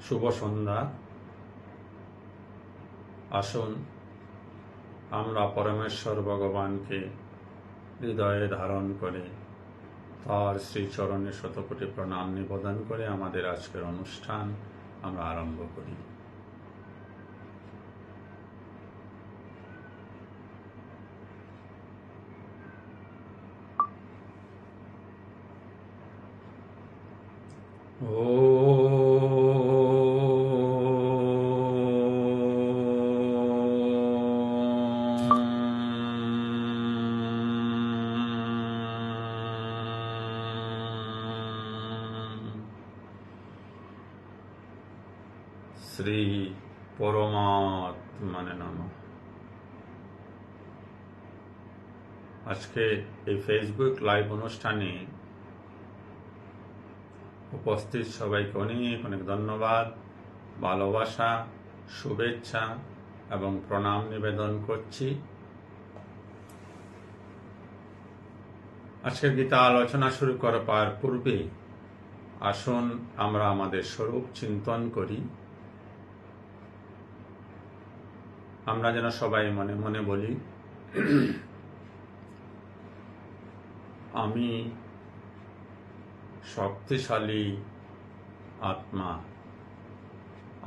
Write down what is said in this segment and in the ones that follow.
শুভ সন্ধ্যা। আসুন আমরা পরমেশ্বর ভগবানকে হৃদয়ে ধারণ করে তার শ্রীচরণে শতকোটি প্রণাম নিবেদন করে আমাদের আজকের অনুষ্ঠান আমরা আরম্ভ করি। শ্রী পরমাত্মনে নমঃ। আজকে এই ফেসবুক লাইভ অনুষ্ঠানে উপস্থিত সবাইকে অনেক অনেক ধন্যবাদ, ভালোবাসা, শুভেচ্ছা এবং প্রণাম নিবেদন করছি। আজকের গীতা আলোচনা শুরু করার পূর্বে আসুন আমরা আমাদের স্বরূপ চিন্তন করি। আমরা যেন সবাই মনে মনে বলি, আমি শক্তিশালী আত্মা,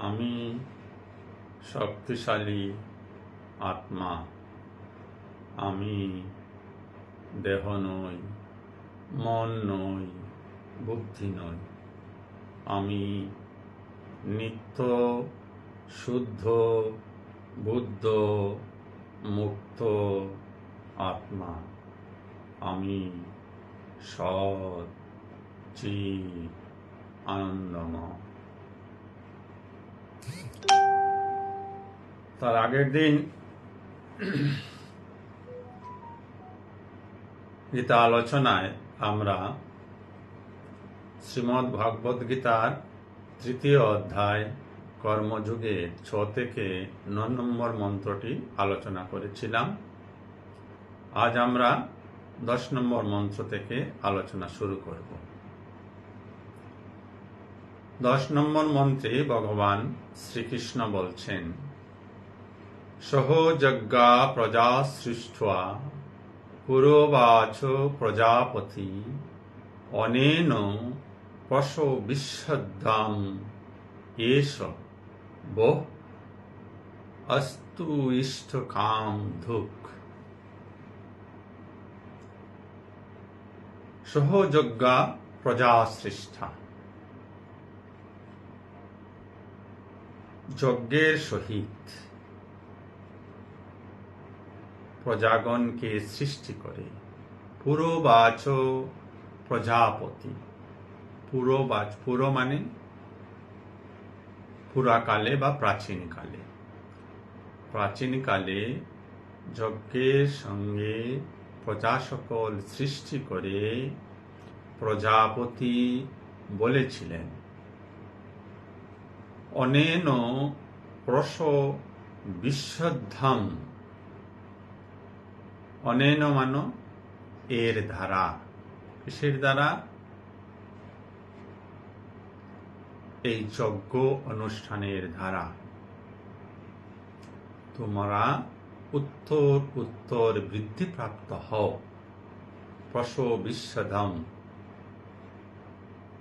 আমি শক্তিশালী আত্মা, আমি দেহ নই, মন নই, বুদ্ধি নই, আমি নিত্য শুদ্ধ বুদ্ধ মুক্ত আত্মা, আমি সৎ চিৎ আনন্দময়। তার আগের দিন গীতা আলোচনায় আমরা শ্রীমদ্ ভগবদ গীতার 3য় অধ্যায় কর্মযুগে 6 থেকে 9 নম্বর মন্ত্রটি আলোচনা করেছিলাম। আজ আমরা 10 নম্বর মন্ত্র থেকে আলোচনা শুরু করব। 10 নম্বর মন্ত্রে ভগবান শ্রীকৃষ্ণ বলছেন, সহযজ্ঞা প্রজা সৃষ্টা পুরোবাচ প্রজাপতি অনেন পশো বিশ্বদ্ধাম এষ বহ অস্তু ইষ্টকাম ধুক। সহযজ্ঞা প্রজা সৃষ্টা, যজ্ঞের সহিত প্রজাগণকে সৃষ্টি করে। পুরোবাচ প্রজাপতি, পুরোবাচ, পুরো মানে পুরাকালে বা প্রাচীনকালে, প্রাচীনকালে যজ্ঞের সঙ্গে প্রজা সকল সৃষ্টি করে প্রজাপতি বলেছিলেন, অনেন প্রস বিশ্বধাম। অনেন মান এর দ্বারা, কিসের দ্বারা? এই যজ্ঞ অনুষ্ঠানের দ্বারা তোমরা উত্তর উত্তর বৃদ্ধিপ্রাপ্ত হও। প্রসো বিশ্বধাম,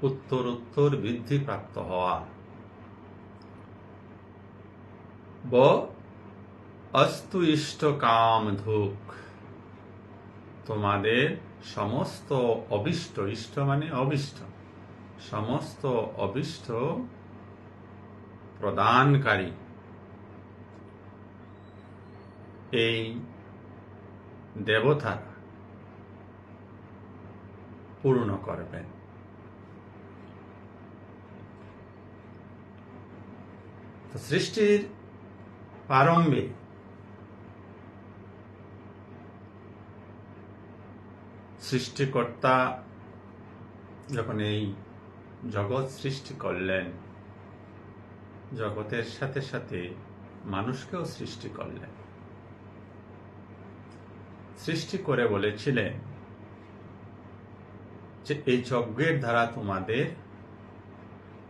উত্তর উত্তর বৃদ্ধিপ্রাপ্ত হওয়া। ব অস্তু ইষ্ট কাম ধুক, তোমাদের সমস্ত অভিষ্ট, ইষ্ট মানে অভিষ্ট, সমস্ত অভিষ্ট প্রদানকারী এই দেবতারা পূর্ণ করবেন। সৃষ্টির প্রারম্ভে সৃষ্টিকর্তা যখন এই জগৎ সৃষ্টি করলেন, জগতের সাথে সাথে মানুষকেও সৃষ্টি করলেন। সৃষ্টি করে বলেছিলেন যে এই যজ্ঞের দ্বারা তোমাদের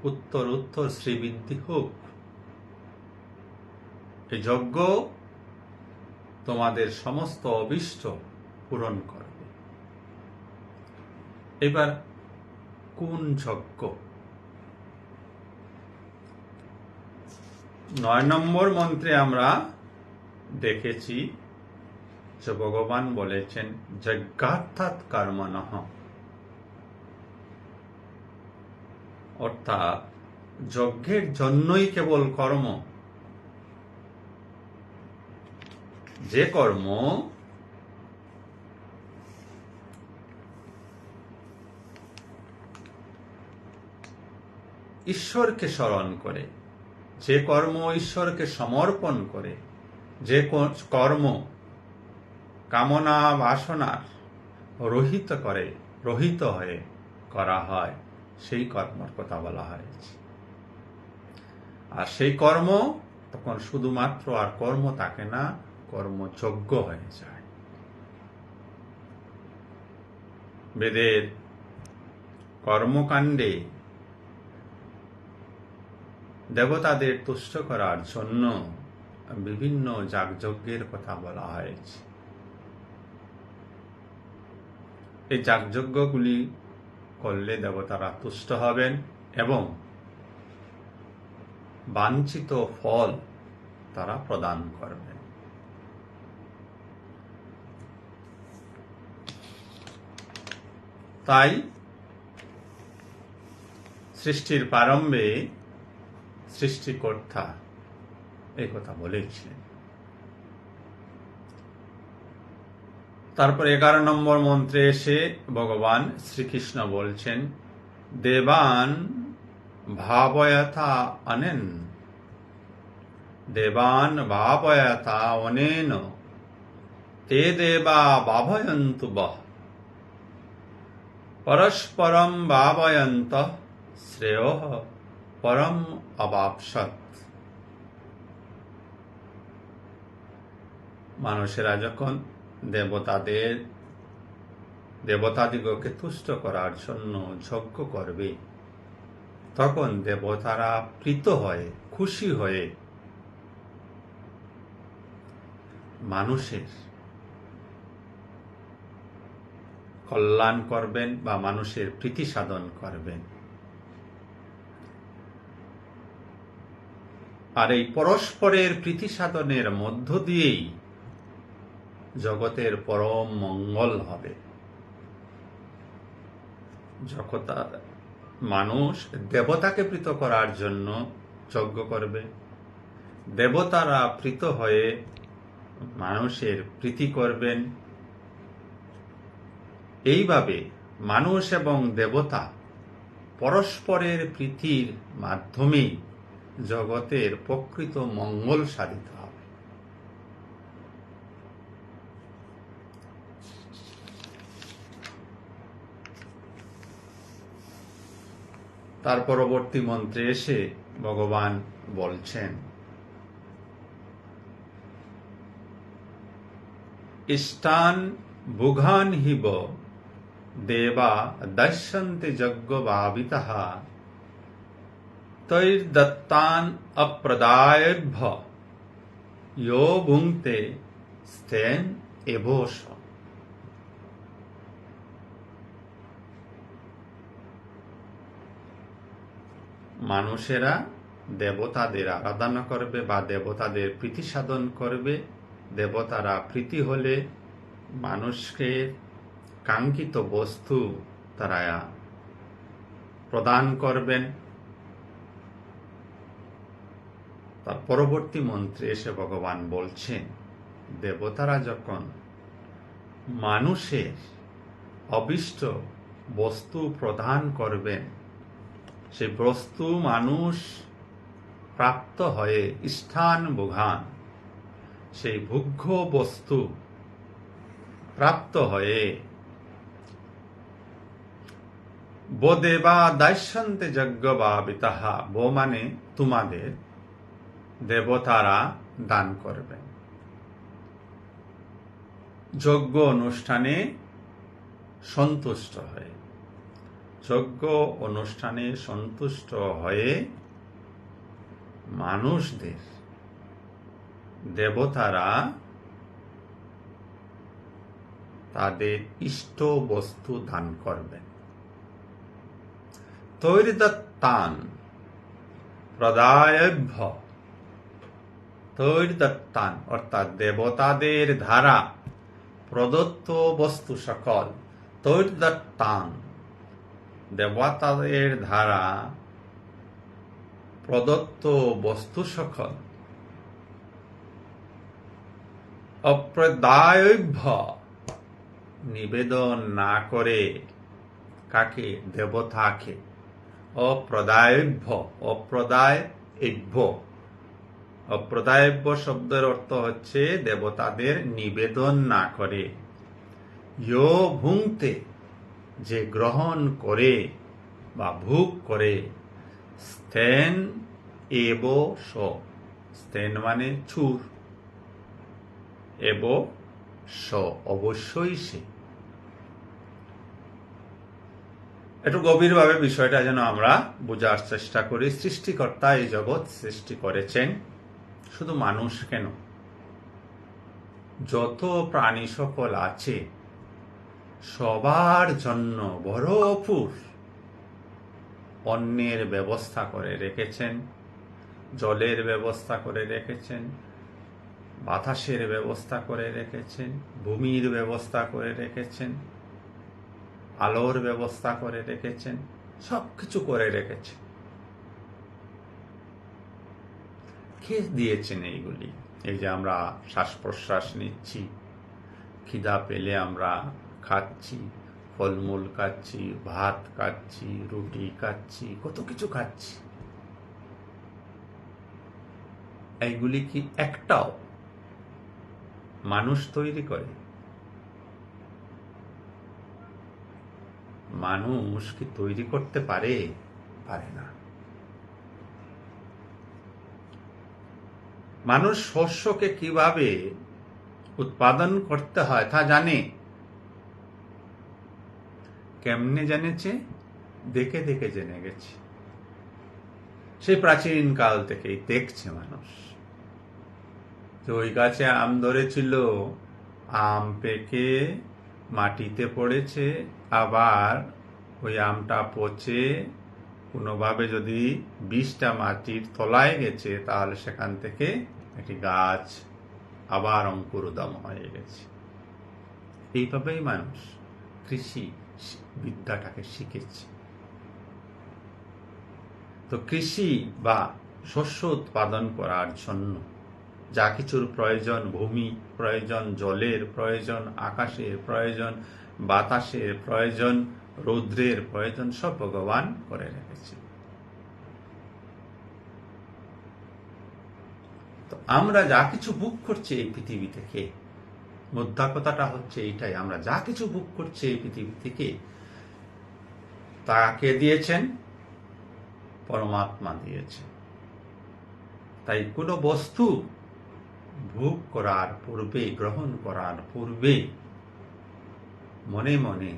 উত্তর উত্তর শ্রীবৃদ্ধি হোক। এই যজ্ঞ তোমাদের সমস্ত অভীষ্ট পূরণ করবে। এবার কোন যজ্ঞ? 9 নম্বর মন্ত্রে আমরা দেখেছি যে ভগবান বলেছেন যজ্ঞার্থাৎ কর্মণঃ, অর্থাৎ যজ্ঞের জন্যই কেবল কর্ম। যে কর্ম ঈশ্বরকে স্মরণ করে, যে কর্ম ঈশ্বরকে সমর্পণ করে, যে কর্ম কামনা বাসনার রহিত হয়ে করা হয়, সেই কর্মের কথা বলা হয়েছে। আর সেই কর্ম তখন শুধুমাত্র আর কর্ম থাকে না, কর্মযজ্ঞ হয়ে যায়। বেদের কর্মকাণ্ডে দেবতাদের তুষ্ট করার জন্য বিভিন্ন যাগযজ্ঞের কথা বলা হয়েছে। এই যাগযজ্ঞগুলি করলে দেবতারা তুষ্ট হবেন এবং বাঞ্ছিত ফল তারা প্রদান করবেন। তাই সৃষ্টির প্রারম্ভে সৃষ্টিকর্তা এই কথা বলেছিলেন। তারপর 11 নম্বর মন্ত্রে এসে ভগবান শ্রীকৃষ্ণ বলছেন দেবান ভাবয়থা অনেন, দেবান ভাবয়থা অনেন তে দেবা ভাবয়ন্তু বহ, পরস্পরম ভাবয়ন্ত শ্রেয়ঃ পরম অবাপসৎ। মানুষেরা যখন দেবতাদিগকে তুষ্ট করার জন্য যজ্ঞ করবে, তখন দেবতারা প্রীত হয়ে খুশি হয়ে মানুষের কল্যাণ করবেন বা মানুষের প্রীতি সাধন করবেন। আর এই পরস্পরের প্রীতি সাধনের মধ্য দিয়েই জগতের পরম মঙ্গল হবে। মানুষ দেবতাকে প্রীত করার জন্য যজ্ঞ করবে, দেবতারা প্রীত হয়ে মানুষের প্রীতি করবেন। এইভাবে মানুষ এবং দেবতা পরস্পরের প্রীতির মাধ্যমে জগতের প্রকৃত মঙ্গল সাধিত হবে। তার পরবর্তী মন্ত্রে এসে ভগবান বলছেন ইষ্টান বুঘান হিব দেবা দশ্যন্তে যজ্ঞ ভাবিতঃ তৈর্দত্তান অপ্রদায়েভ্য ইয়ো ভুঙ্ক্তে স্থেন এবোষ। মানুষেরা দেবতাদের আরাধনা করবে বা দেবতাদের প্রীতি সাধন করবে। দেবতারা প্রীতি হলে মানুষকে কাঙ্ক্ষিত বস্তু তারা প্রদান করবেন। তার পরবর্তী মন্ত্রে এসে ভগবান বলছেন দেবতারা যখন মানুষের অভীষ্ট বস্তু প্রদান করবেন, সেই বস্তু মানুষ প্রাপ্ত হয়ে স্থান ভোগান, সেই ভোগ্য বস্তু প্রাপ্ত হয়ে বো দেবা দাস্যন্তে যজ্ঞ ভাবিতঃ, বো মানে তোমাদের, দেবতারা দান করবেন। যজ্ঞ অনুষ্ঠানে সন্তুষ্ট হয়ে যজ্ঞ অনুষ্ঠানে সন্তুষ্ট হয়ে মানুষদের দেবতারা তাদের ইষ্ট বস্তু দান করবেন। তৈর্দত্তান প্রদায়ভ্য, তৈর্দত্তান অর্থাৎ দেবতাদের দ্বারা প্রদত্ত বস্তু সকল, তৈর্দত্তান দেবতাদের দ্বারা প্রদত্ত বস্তু সকল, অপ্রদায়ভ্য নিবেদন না করে, কাকে? দেবতাকে। অপ্রদায়ভ্য, অপ্রদায়ভ্য, অপ্রদায়ভ্য শব্দের অর্থ হচ্ছে দেবতাদের নিবেদন না করে। ইয়ো ভুঙ্ক্তে, যে গ্রহণ করে বা ভোগ করে, স্থেন এব স, স্থেন মানে চুর, এব স অবশ্যই সে। একটু গভীরভাবে বিষয়টা যেন আমরা বোঝার চেষ্টা করি। সৃষ্টিকর্তা এই জগৎ সৃষ্টি করেছেন, শুধু মানুষ কেন, যত প্রাণী সকল আছে সবার জন্য ভরপুর অন্নের ব্যবস্থা করে রেখেছেন, জলের ব্যবস্থা করে রেখেছেন, বাতাসের ব্যবস্থা করে রেখেছেন, ভূমির ব্যবস্থা করে রেখেছেন, আলোর ব্যবস্থা করে রেখেছেন, সবকিছু করে রেখেছেন। কে দিয়েছেন এইগুলি? এই যে আমরা শ্বাস প্রশ্বাস নিচ্ছি, খিদা পেলে আমরা খাচ্ছি, ফলমূল খাচ্ছি, ভাত খাচ্ছি, রুটি খাচ্ছি, কত কিছু খাচ্ছি। এইগুলি কি একটাও মানুষ তৈরি করে? মানুষ কি তৈরি করতে পারে? পারে না। মানুষ শস্যকে কিভাবে উৎপাদন করতে হয় তা জানে। কেমনে জেনেছে? দেখে দেখে জেনে গেছে। সেই প্রাচীন কাল থেকেই দেখছে মানুষ। তো ওই গাছে আম ধরেছিল, আম পেকে মাটিতে পড়েছে, আবার ওই আমটা পচে কোনোভাবে যদি বীজটা মাটির তলায় গেছে, তাহলে সেখান থেকে একটি গাছ আবার অঙ্কুরোদ্গম হয়ে গেছে। এইভাবেই মানুষ কৃষি বিদ্যাটাকে শিখেছে। তো কৃষি বা শস্য উৎপাদন করার জন্য যা কিছুর প্রয়োজন, ভূমি প্রয়োজন, জলের প্রয়োজন, আকাশের প্রয়োজন, বাতাসের প্রয়োজন, রৌদ্রের প্রয়োজন, সব ভগবান করে রেখেছে। তো আমরা যা কিছু ভোগ করছি এই পৃথিবী থেকে, মোদ্দা কথাটা হচ্ছে এইটাই, আমরা যা কিছু ভোগ করছি এই পৃথিবী থেকে, তাকে দিয়েছেন? পরমাত্মা দিয়েছেন। তাই কোনো বস্তু ভোগ করার পূর্বে, গ্রহণ করার পূর্বে মনে মনে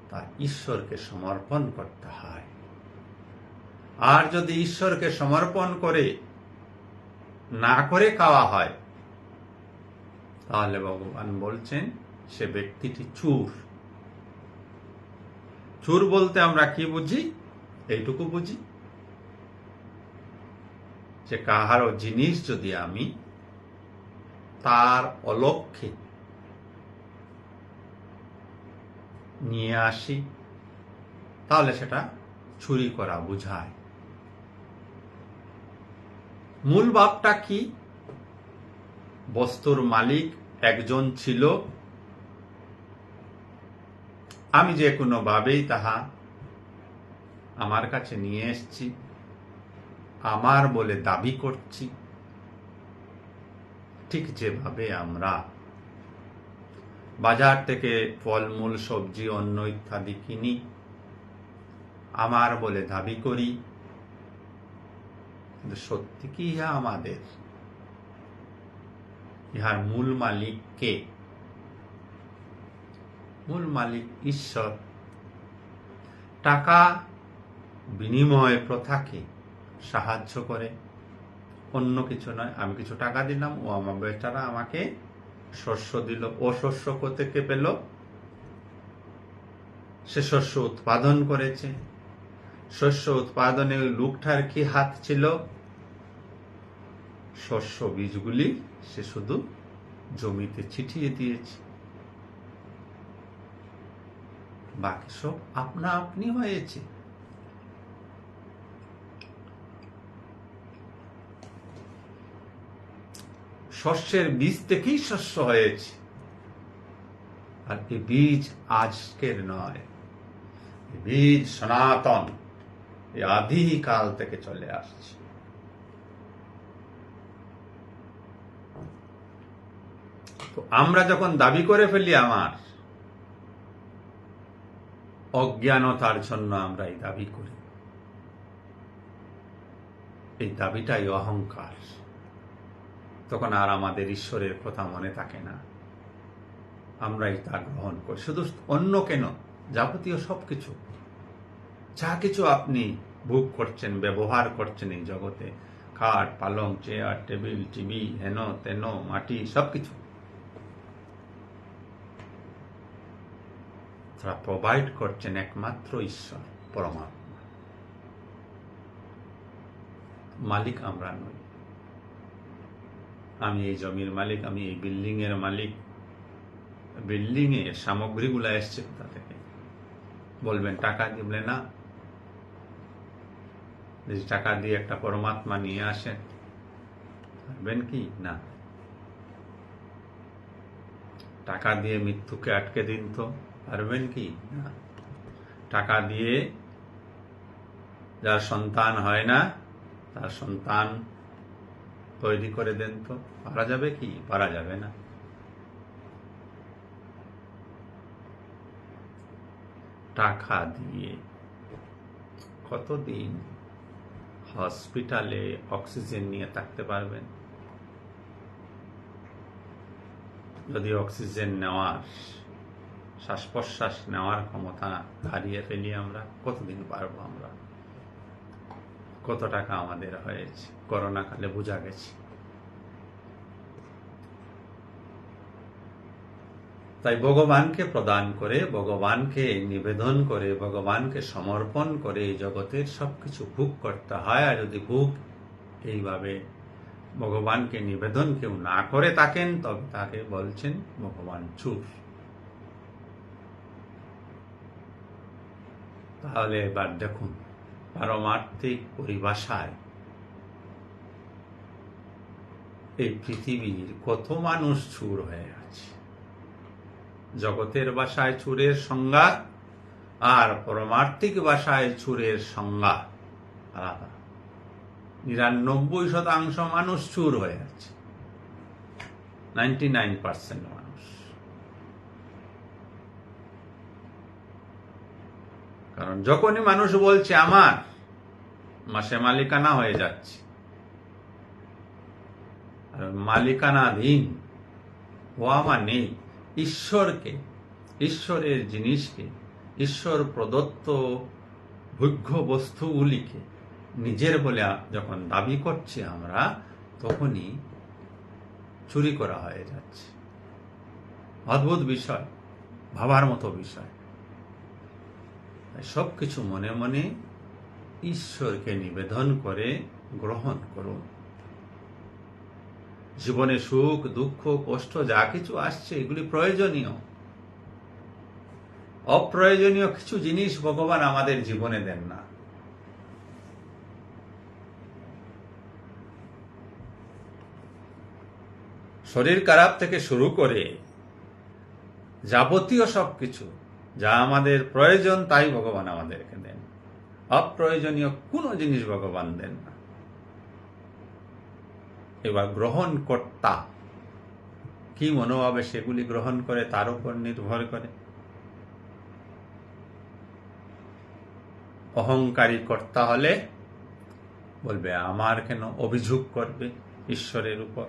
তা ঈশ্বরকে সমর্পণ করতে হয়। আর যদি ঈশ্বরকে সমর্পণ করে না করে খাওয়া হয়, তাহলে ভগবান বলছেন সে ব্যক্তিটি চোর। চোর বলতে আমরা কি বুঝি? এইটুকু বুঝি যে কাহারও জিনিস যদি আমি তার অলক্ষ্যে নিয়ে আসি, তাহলে সেটা চুরি করা বুঝায়। মূল ভাবটা কি? বস্তুর মালিক একজন ছিল, আমি যে কোনো ভাবেই তাহা আমার কাছে নিয়ে এসেছি, আমার বলে দাবি করছি। ঠিক যেভাবে আমরা বাজার থেকে ফলমূল, সবজি, অন্ন ইত্যাদি কিনি, আমার বলে দাবি করি, কিন্তু সত্যি কি ইহা আমাদের? ইহার মূল মালিক কে? মূল মালিক ঈশ্বর। টাকা বিনিময় প্রথাকে সাহায্য করে, অন্য কিছু নয়। আমি কিছু টাকা দিলাম, ও আমার বেচারা আমাকে শস্য দিল। ও শস্য কোথেকে পেল? সে শস্য উৎপাদন করেছে। শস্য উৎপাদনে ওই লোকটার কি হাত ছিল? শস্য বীজগুলি সে শুধু জমিতে ছিটিয়ে দিয়েছে, বাকি সব আপনা আপনি হয়েছে। শস্যের বীজ থেকেই শস্য হয়েছে। আর এই বীজ আজকের নয়, বীজ সনাতন, এই আদিকাল থেকে চলে আসছে। তো আমরা যখন দাবি করে ফেলি আমার, অজ্ঞানতার জন্য আমরা এই দাবি করি। এই দাবিটাই অহংকার। তখন আর আমাদের ঈশ্বরের কথা মনে থাকে না, আমরাই তা গ্রহণ করি। শুধু অন্য কেন, যাবতীয় সবকিছু, যা কিছু আপনি ভোগ করছেন, ব্যবহার করছেন এই জগতে, খাট, পালং, চেয়ার, টেবিল, টিভি, হেন তেন, মাটি, সবকিছু তারা প্রোভাইড করছেন একমাত্র ঈশ্বর, পরমাত্মা। মালিক আমরা নই। আমি এই জমির মালিক, আমি এই বিল্ডিং এর মালিক। বিল্ডিং এ সামগ্রীগুলো এসছে কোথা থেকে? বলবেন টাকা দিলে না। যদি টাকা দিয়ে একটা পরমাত্মা নিয়ে আসেন, পারবেন কি? না। টাকা দিয়ে মৃত্যুকে আটকে দিন তো, পারবেন কি? না। টাকা দিয়ে যার সন্তান হয় না, তার সন্তান তৈরি করে দেন তো, পারা যাবে কি? পারা যাবে না। টাকা দিয়ে কতদিন হসপিটালে অক্সিজেন নিয়ে থাকতে পারবেন? যদি অক্সিজেন নেওয়ার, শ্বাস প্রশ্বাস নেওয়ার ক্ষমতা হারিয়ে ফেলি আমরা, কতদিন পারবো আমরা? কত টাকা আমাদের হয়েছে, করোনা কালে বোঝা গেছে। তাই ভগবানকে প্রদান করে, ভগবানকে নিবেদন করে, ভগবানকে সমর্পণ করে এই জগতের সবকিছু ভোগ করতে হয়। আর যদি ভোগ এইভাবে ভগবানকে নিবেদন কেউ না করে থাকেন, তবে তাকে বলছেন ভগবান চোর। তাহলে এবার দেখুন, পারমার্থিক পরিভাষায় এই পৃথিবীর কত মানুষ চোর হয়ে আছে। জগতের ভাষায় চোরের সংজ্ঞা আর পরমার্থিক ভাষায় চোরের সংজ্ঞা আলাদা। 99% মানুষ চোর হয়ে আছে, 99% মানুষ। কারণ যখনই মানুষ বলছে আমার, মাসে মালিকানা হয়ে যাচ্ছে। আর মালিকানাধীন হওয়া মানে ঈশ্বরকে, ঈশ্বরের জিনিসকে, ঈশ্বর প্রদত্ত ভোগ্য বস্তুগুলিকে নিজের বলে যখন দাবি করছি আমরা, তখনই চুরি করা হয়ে যাচ্ছে। অদ্ভুত বিষয়, ভাবার মতো বিষয়। সবকিছু মনে মনে ঈশ্বরকে নিবেদন করে গ্রহণ করুন। জীবনে সুখ, দুঃখ, কষ্ট যা কিছু আসছে, এগুলি প্রয়োজনীয়। অপ্রয়োজনীয় কিছু জিনিস ভগবান আমাদের জীবনে দেন না। শরীর খারাপ থেকে শুরু করে যাবতীয় সবকিছু যা আমাদের প্রয়োজন, তাই ভগবান আমাদেরকে দেন। অপ্রয়োজনীয় কোনো জিনিস ভগবান দেন না। এবার গ্রহণ কর্তা কি মনোভাবে সেগুলি গ্রহণ করে তার উপর নির্ভর করে। অহংকারী কর্তা হলে বলবে আমার কেন, অভিযোগ করবে ঈশ্বরের উপর।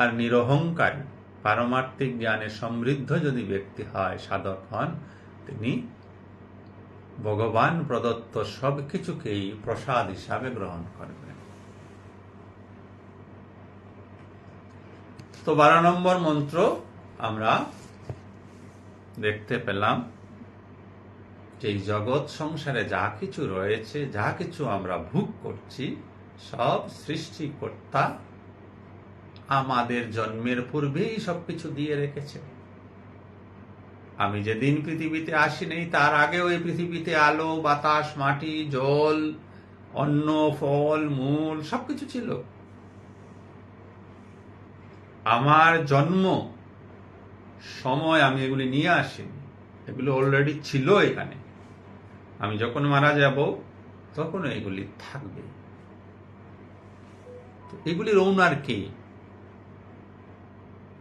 আর নিরহংকারী, পারমার্থিক জ্ঞানে সমৃদ্ধ যদি ব্যক্তি হয়, সাধক হন, তিনি ভগবান প্রদত্ত সব কিছুকেই প্রসাদ হিসাবে গ্রহণ করবেন। তো 12 নম্বর মন্ত্র আমরা দেখতে পেলাম যে এই জগৎ সংসারে যা কিছু রয়েছে, যা কিছু আমরা ভোগ করছি, সব সৃষ্টিকর্তা আমাদের জন্মের পূর্বেই সবকিছু দিয়ে রেখেছে। আমি যেদিন পৃথিবীতে আসিনি তার আগে ওই পৃথিবীতে আলো, বাতাস, মাটি, জল, অন্ন, ফল, মূল সবকিছু ছিল। আমার জন্ম সময় আমি এগুলি নিয়ে আসিনি, এগুলো অলরেডি ছিল এখানে। আমি যখন মারা যাব তখন এগুলি থাকবে। তো এগুলির ওনার কে?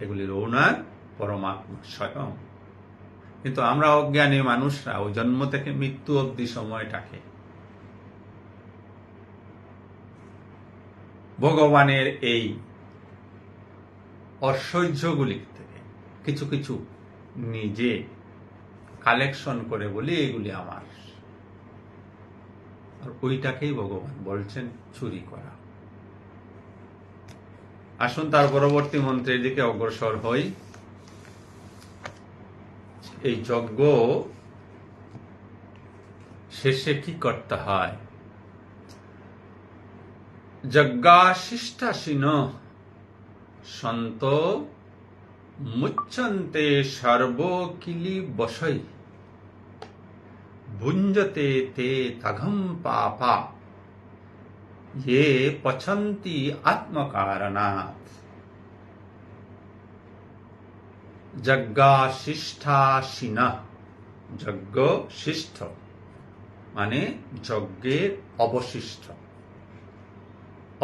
এগুলির ওনার পরমাত্মা স্বয়ং। কিন্তু আমরা অজ্ঞানী মানুষরা ওই জন্ম থেকে মৃত্যু অবধি সময়টাকে ভগবানের এই ঐশ্বর্যগুলি থেকে কিছু কিছু নিজে কালেকশন করে বলি এগুলি আমার, আর ওইটাকেই ভগবান বলছেন চুরি করা। আসুন তার পরবর্তী মন্ত্রের দিকে অগ্রসর হই। এই যজ্ঞ শেষে কি করতে হয়? যজ্ঞাশিষ্টাসীন সন্ত মুচ্ছন্তে সর্বকিলি বশৈ ভুঞ্জতে তে তঘম পাপা ये पचन्ति आत्मकारणात्। যজ্ঞাশিষ্টাসীন, যজ্ঞ শিষ্ঠ মানে যজ্ঞের অবশিষ্ট,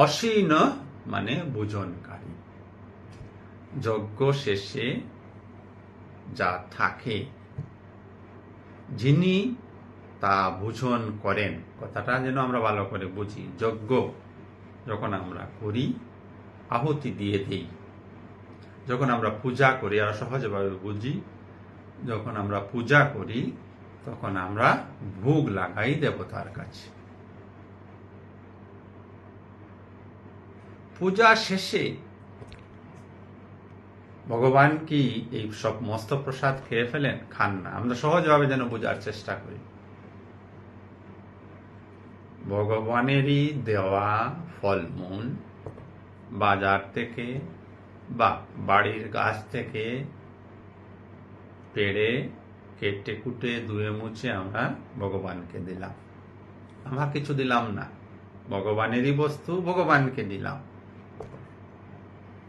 অসীন মানে ভোজনকারী। যজ্ঞ শেষে যা থাকে যিনি তা ভোজন করেন। কথাটা যেন আমরা ভালো করে বুঝি। যজ্ঞ যখন আমরা করি, আহুতি দিয়ে দেই, যখন আমরা পূজা করি, আর সহজভাবে বুঝি, যখন আমরা পূজা করি তখন আমরা ভোগ লাগাই দেবতার কাছে। পূজা শেষে ভগবান কি এই সব মস্ত প্রসাদ খেয়ে ফেলেন? খান না। আমরা সহজভাবে যেন বোঝার চেষ্টা করি। ভগবানেরই দেওয়া ফলমূল বাজার থেকে বা বাড়ির গাছ থেকে পেড়ে কেটে কুটে ধুয়ে মুছে আমরা ভগবানকে দিলাম। আমরা কিছু দিলাম না, ভগবানেরই বস্তু ভগবানকে দিলাম,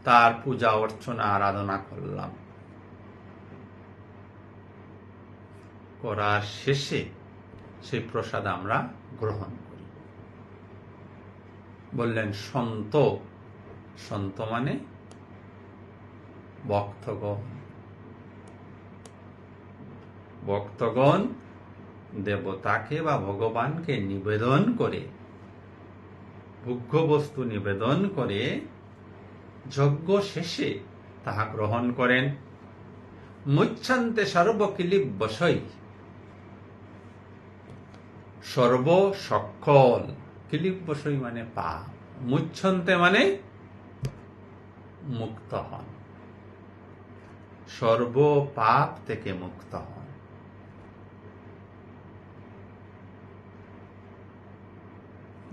তার পূজা অর্চনা আরাধনা করলাম। করার শেষে সেই প্রসাদ আমরা গ্রহণ করি। বললেন সন্ত, সন্ত মানে ভক্তগণ। ভক্তগণ দেবতাকে বা ভগবানকে নিবেদন করে, ভোগ্য বস্তু নিবেদন করে যজ্ঞ শেষে তাহা গ্রহণ করেন। মুচ্ছন্তে সর্বকিলিবশৈ, সর্ব সকল, কিলিবশৈ মানে পাপ, মুচ্ছন্তে মানে মুক্ত হন, সর্ব পাপ থেকে মুক্ত হন।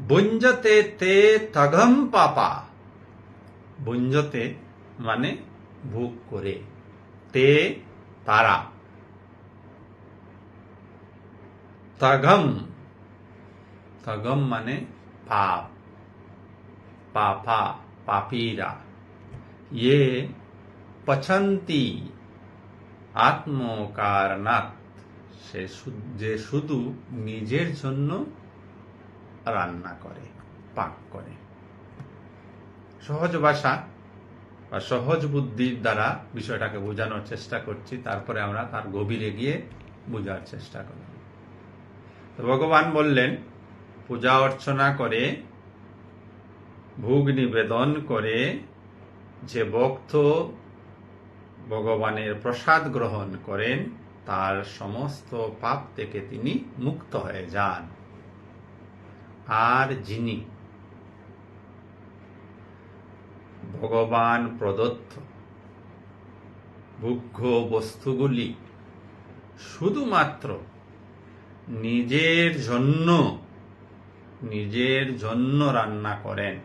ভুঞ্জতে তে তঘম পাপা, ভুঞ্জতে মানে ভোগ করে, তে তারা, তঘম, তঘম মানে পাপ, পাপা পাপীরা, ये পচন্তি আত্মকারণাৎ, যে শুধু নিজের জন্য রান্না করে, পাক করে। সহজ ভাষা বা সহজ বুদ্ধির দ্বারা বিষয়টাকে বোঝানোর চেষ্টা করছি, তারপরে আমরা তার গভীরে গিয়ে বোঝার চেষ্টা করব। তো ভগবান বললেন পূজা অর্চনা করে, ভোগ নিবেদন করে যে ভক্ত ভগবানের প্রসাদ গ্রহণ করেন তার সমস্ত পাপ থেকে তিনি মুক্ত হয়ে যান। আর যিনি ভগবান প্রদত্ত ভোগ্য বস্তুগুলি শুধুমাত্র নিজের জন্য রান্না করেন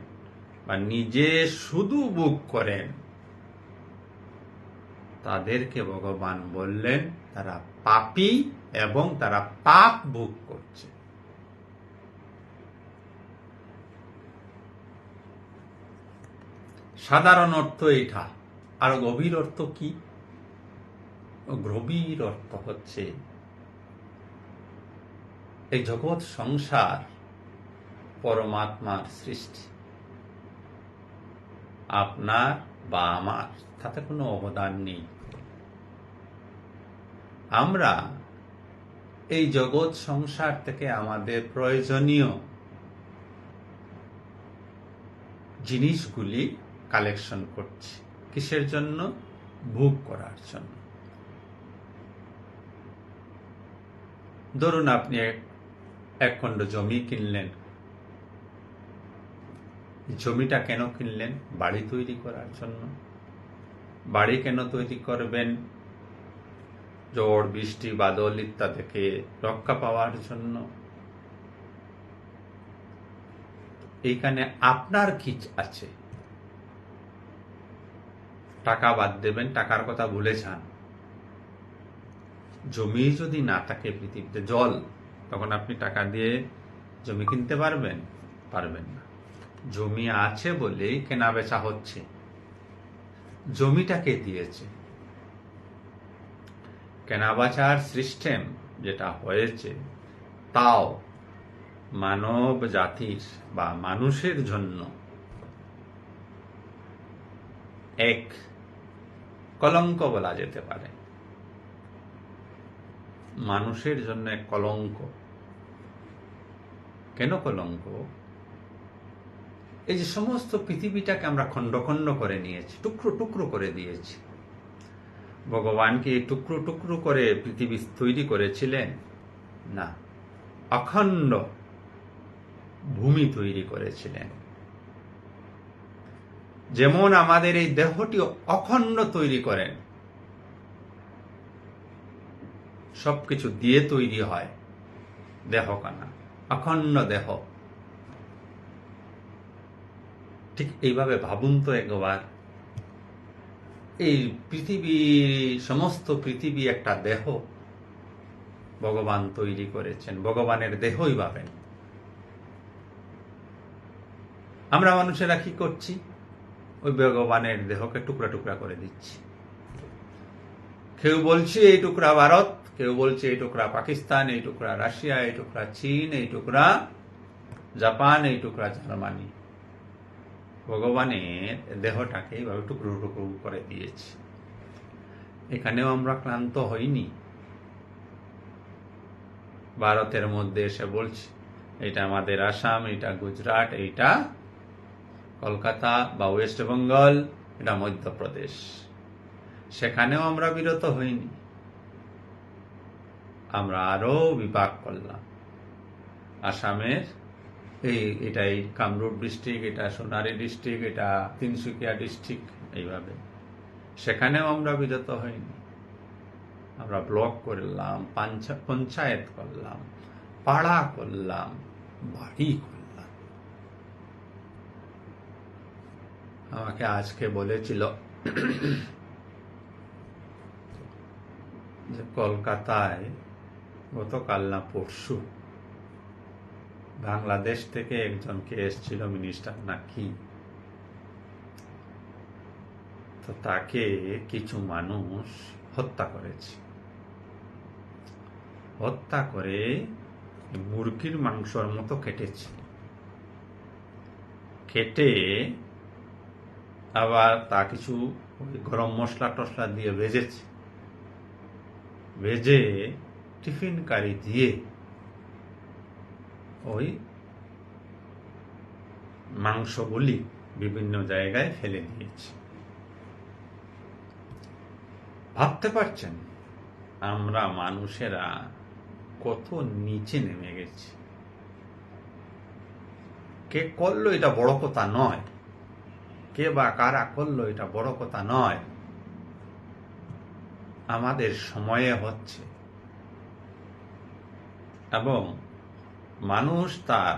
বা নিজে শুধু ভোগ করেন, তাদেরকে ভগবান বললেন তারা পাপী এবং তারা পাপ ভোগ করছে। সাধারণ অর্থ এটা, আর গভীর অর্থ কি? গভীর অর্থ হচ্ছে এই জগৎ সংসার পরমাত্মার সৃষ্টি, আপনার বা আমার তাতে কোনো অবদান নেই। আমরা এই জগৎ সংসার থেকে আমাদের প্রয়োজনীয় জিনিসগুলি কালেকশন করছি। কিসের জন্য? ভোগ করার জন্য। ধরুন আপনি এক খণ্ড জমি কিনলেন। জমিটা কেন কিনলেন? বাড়ি তৈরি করার জন্য। বাড়ি কেন তৈরি করবেন? ঝড় বৃষ্টি বাদল ইত্যাদি থেকে রক্ষা পাওয়ার জন্য। এইখানে আপনার কি আছে? টাকা বাদ দেবেন, টাকার কথা ভুলে যান। জমি যদি না থাকে পৃথিবীতে, জল, তখন আপনি টাকা দিয়ে জমি কিনতে পারবেন? পারবেন না। জমি আছে বলেই কেনা বেচা হচ্ছে। জমিটাকে দিয়েছে। কেনাবেচার সিস্টেম যেটা হয়েছে, তাও মানব জাতির বা মানুষের জন্য এক কলঙ্ক বলা যেতে পারে। মানুষের জন্য এক কলঙ্ক। কেন কলঙ্ক? এই যে সমস্ত পৃথিবীটাকে আমরা খণ্ড খণ্ড করে নিয়েছি, টুকরো টুকরো করে দিয়েছি। ভগবান কি টুকরো টুকরো করে পৃথিবী তৈরি করেছিলেন? না, অখণ্ড ভূমি তৈরি করেছিলেন। যেমন আমাদের এই দেহটি অখণ্ড তৈরি করেন, সবকিছু দিয়ে তৈরি হয় দেহখানা, অখণ্ড দেহ। ঠিক এইভাবে ভাবুন তো একবার, এই পৃথিবী, সমস্ত পৃথিবী একটা দেহ ভগবান তৈরি করেছেন। ভগবানের দেহই ভাবেন। আমরা মানুষেরা কি করছি? ওই ভগবানের দেহকে টুকরা টুকরা করে দিচ্ছি। কেউ বলছে এই টুকরা ভারত, কেউ বলছে এই টুকরা পাকিস্তান, এই টুকরা রাশিয়া, এই টুকরা চীন, এই টুকরা জাপান, এই টুকরা জার্মানি। ভগবানের দেহটাকে এইভাবে টুকরো টুকরো করে দিয়েছি। এখানেও আমরা ক্লান্ত হইনি। ভারতের মধ্যে এসে বলছি এটা আমাদের আসাম, এটা গুজরাট, এইটা কলকাতা বা ওয়েস্ট বেঙ্গল, এটা মধ্যপ্রদেশ। সেখানেও আমরা বিরত হইনি। আমরা আরো বিভাগ করলাম। আসামের এটাই কামরূপ ডিস্ট্রিক্ট, এটা সোনালী ডিস্ট্রিক্ট, এটা তিনসুকিয়া ডিস্ট্রিক্ট, এইভাবে। সেখানেও আমরা বিরত হইনি। আমরা ব্লক করলাম, পঞ্চায়েত করলাম, পাড়া করলাম, বাড়ি করলাম। আমাকে আজকে বলেছিল যে কলকাতায় গতকাল না পরশু বাংলাদেশ থেকে একজনকে এসেছিল মিনিস্টার নাকি, তো তাকে কিছু মানুষ হত্যা করেছে। হত্যা করে মুরগির মাংসের মতো কেটেছে। কেটে আবার তা কিছু গরম মশলা টসলা দিয়ে ভেজেছে। ভেজে টিফিন কারি দিয়ে ওই মাংসগুলি বিভিন্ন জায়গায় ফেলে দিয়েছে। ভাবতে পারছেন আমরা মানুষেরা কত নিচে নেমে গেছি। কে করলো এটা বড় কথা নয়, কে বা কারা করলো এটা বড় কথা নয়, আমাদের সময়ে হচ্ছে। এবং মানুষ তার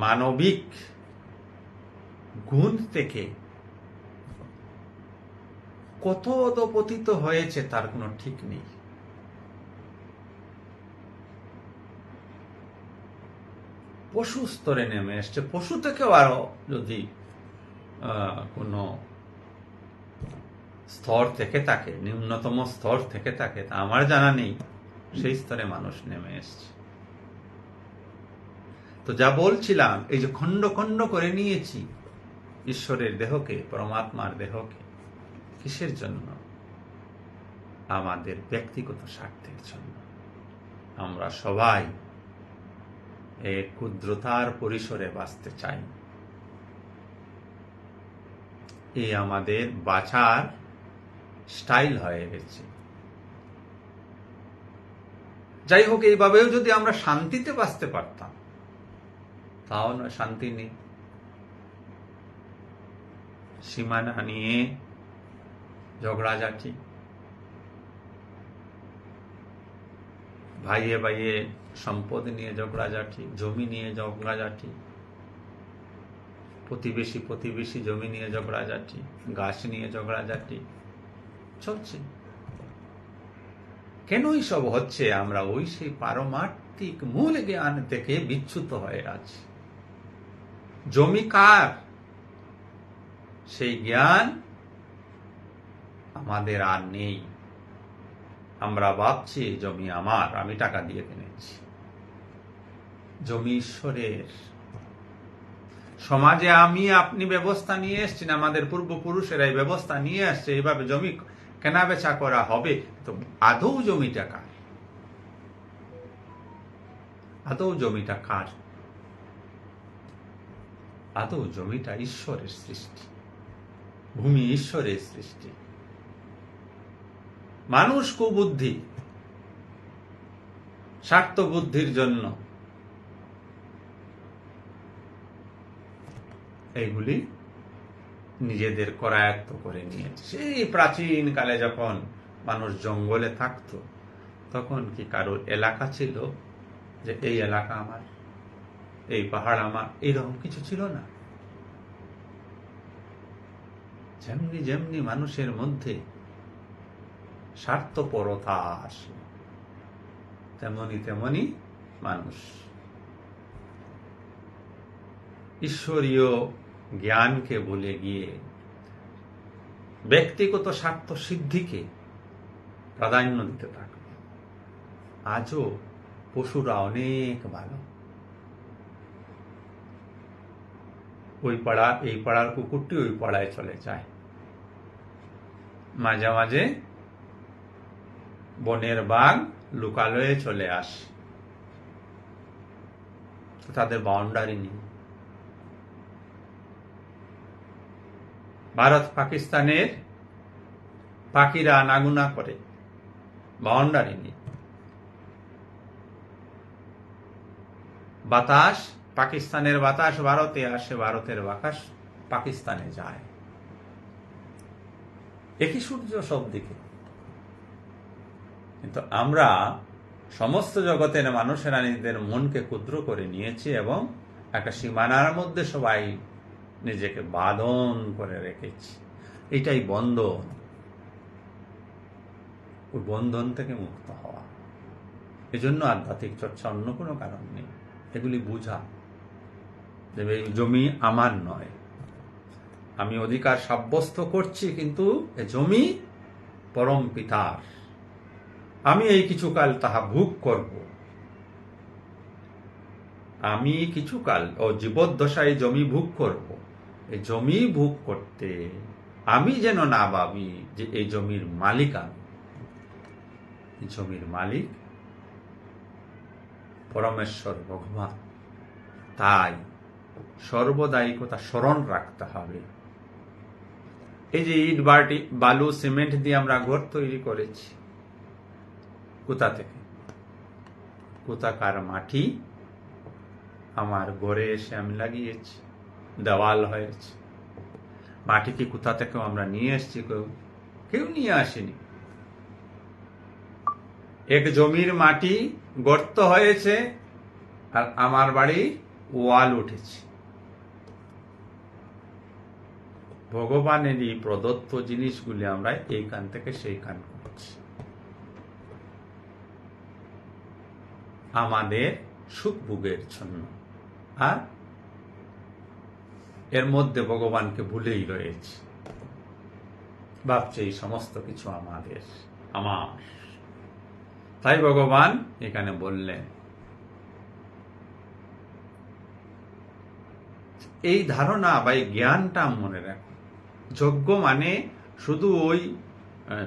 মানবিক গুণ থেকে কত অধপতিত হয়েছে তার কোনো ঠিক নেই। পশু স্তরে নেমে এসছে। পশু থেকেও আরো যদি কোনো স্তর থেকে থাকে, নিম্নতম স্তর থেকে থাকে, তা আমার জানা নেই, সেই স্তরে মানুষ নেমে এসছে। তো যা বলছিলাম, এই যে খণ্ড খণ্ড করে নিয়েছি ঈশ্বরের দেহকে, পরমাত্মার দেহকে, কিসের জন্য? আমাদের ব্যক্তিগত স্বার্থের জন্য। আমরা সবাই এক ক্ষুদ্রতার পরিসরে বাঁচতে চাই। এই আমাদের বাঁচার স্টাইল হয়ে গেছে। যাই হোক, এইভাবেও যদি আমরা শান্তিতে বাঁচতে পারতাম, তাও না, শান্তি নেই। সীমানা নিয়ে ঝগড়াঝাটি, ভাইয়ে ভাইয়ে সম্পদ নিয়ে ঝগড়াঝাটি, জমি নিয়ে ঝগড়াঝাটি, প্রতিবেশী প্রতিবেশী জমি নিয়ে ঝগড়াঝাটি, গাছ নিয়ে ঝগড়াঝাটি চলছে। কেনই সব হচ্ছে? আমরা ওই সেই পারমার্থিক মূল জ্ঞান থেকে বিচ্যুত হয়ে আছি। জমি কার, সেই জ্ঞান আমাদের আর নেই। আমরা ভাবছি জমি আমার, আমি টাকা দিয়ে কিনেছি। জমি ঈশ্বরের। সমাজে আমি আপনি ব্যবস্থা নিয়ে এসছেন, আমাদের পূর্বপুরুষেরা এই ব্যবস্থা নিয়ে আসছে, এইভাবে জমি কেনা বেচা করা হবে। তো আদৌ জমিটা কার? আদৌ জমিটা কার? আদৌ জমিটা ঈশ্বরের সৃষ্টি, ভূমি ঈশ্বরের সৃষ্টি। মানুষ কুবুদ্ধি, স্বার্থ বুদ্ধির জন্য এইগুলি নিজেদের করায়ত্ত করে নিয়েছে। সেই প্রাচীন কালে যখন মানুষ জঙ্গলে থাকতো, তখন কি কারোর এলাকা ছিল যে এই এলাকা আমার, এই পাহাড় আমার? এইরকম কিছু ছিল না। যেমনি যেমনি মানুষের মধ্যে স্বার্থপরতা আসে, তেমনি তেমনি মানুষ ঈশ্বরীয় জ্ঞানকে ভুলে গিয়ে ব্যক্তিগত স্বার্থ সিদ্ধিকে প্রাধান্য দিতে থাকবে। আজও পশুরা অনেক ভালো। ওই পাড়া, এই পাড়ার কুকুরটি ওই পাড়ায় চলে যায়। মাঝে মাঝে বনের বাঘ লুকালয়ে চলে আসে, তাদের বাউন্ডারি নেই। ভারত পাকিস্তানের পাখিরা আনাগোনা করে, বাউন্ডারি নেই। বাতাস, পাকিস্তানের বাতাস ভারতে আসে, ভারতের বাতাস পাকিস্তানে যায়। একই সূর্য সব দিকে। কিন্তু আমরা সমস্ত জগতের মানুষেরা নিজেদের মনকে ক্ষুদ্র করে নিয়েছি এবং একটা সীমানার মধ্যে সবাই নিজেকে বাঁধন করে রেখেছি। এটাই বন্ধন। ওই বন্ধন থেকে মুক্ত হওয়া। এজন্য আধ্যাত্মিক চর্চা, অন্য কোনো কারণ নেই। এগুলি বুঝা যে এই জমি আমার নয়, আমি অধিকার সাব্যস্ত করছি, কিন্তু এ জমি পরম পিতার। আমি এই কিছুকাল তাহা ভোগ করব। আমি কিছুকাল জীবদ্দশায় জমি ভোগ করব। এই জমি ভোগ করতে আমি যেন না ভাবি যে এই জমির মালিক আমি। জমির মালিক পরমেশ্বর ভগবান। তাই সর্বদাই কথা স্মরণ রাখতে হবে। এই যে ইট বালু সিমেন্ট দিয়ে আমরা ঘর তৈরি করেছি, কোথা থেকে? কোথাকার মাটি আমার ঘরে এসে আমি লাগিয়েছি, দেওয়াল হয়েছে। মাটি কি কোথা থেকে আমরা নিয়ে এসেছি? কেউ নিয়ে আসেনি। এক জমির মাটি গর্ত হয়েছে আর আমার বাড়ি ওয়াল উঠেছে। ভগবানেরই প্রদত্ত জিনিসগুলি আমরা এইখান থেকে সেইখান করছি আমাদের সুখ ভোগের জন্য, আর এর মধ্যে ভগবানকে ভুলেই রয়েছে। ভাবছে এই সমস্ত কিছু আমাদের, আমার। তাই ভগবান এখানে বললেন, এই ধারণা বা এই জ্ঞানটা মনে রাখো। যজ্ঞ মানে শুধু ওই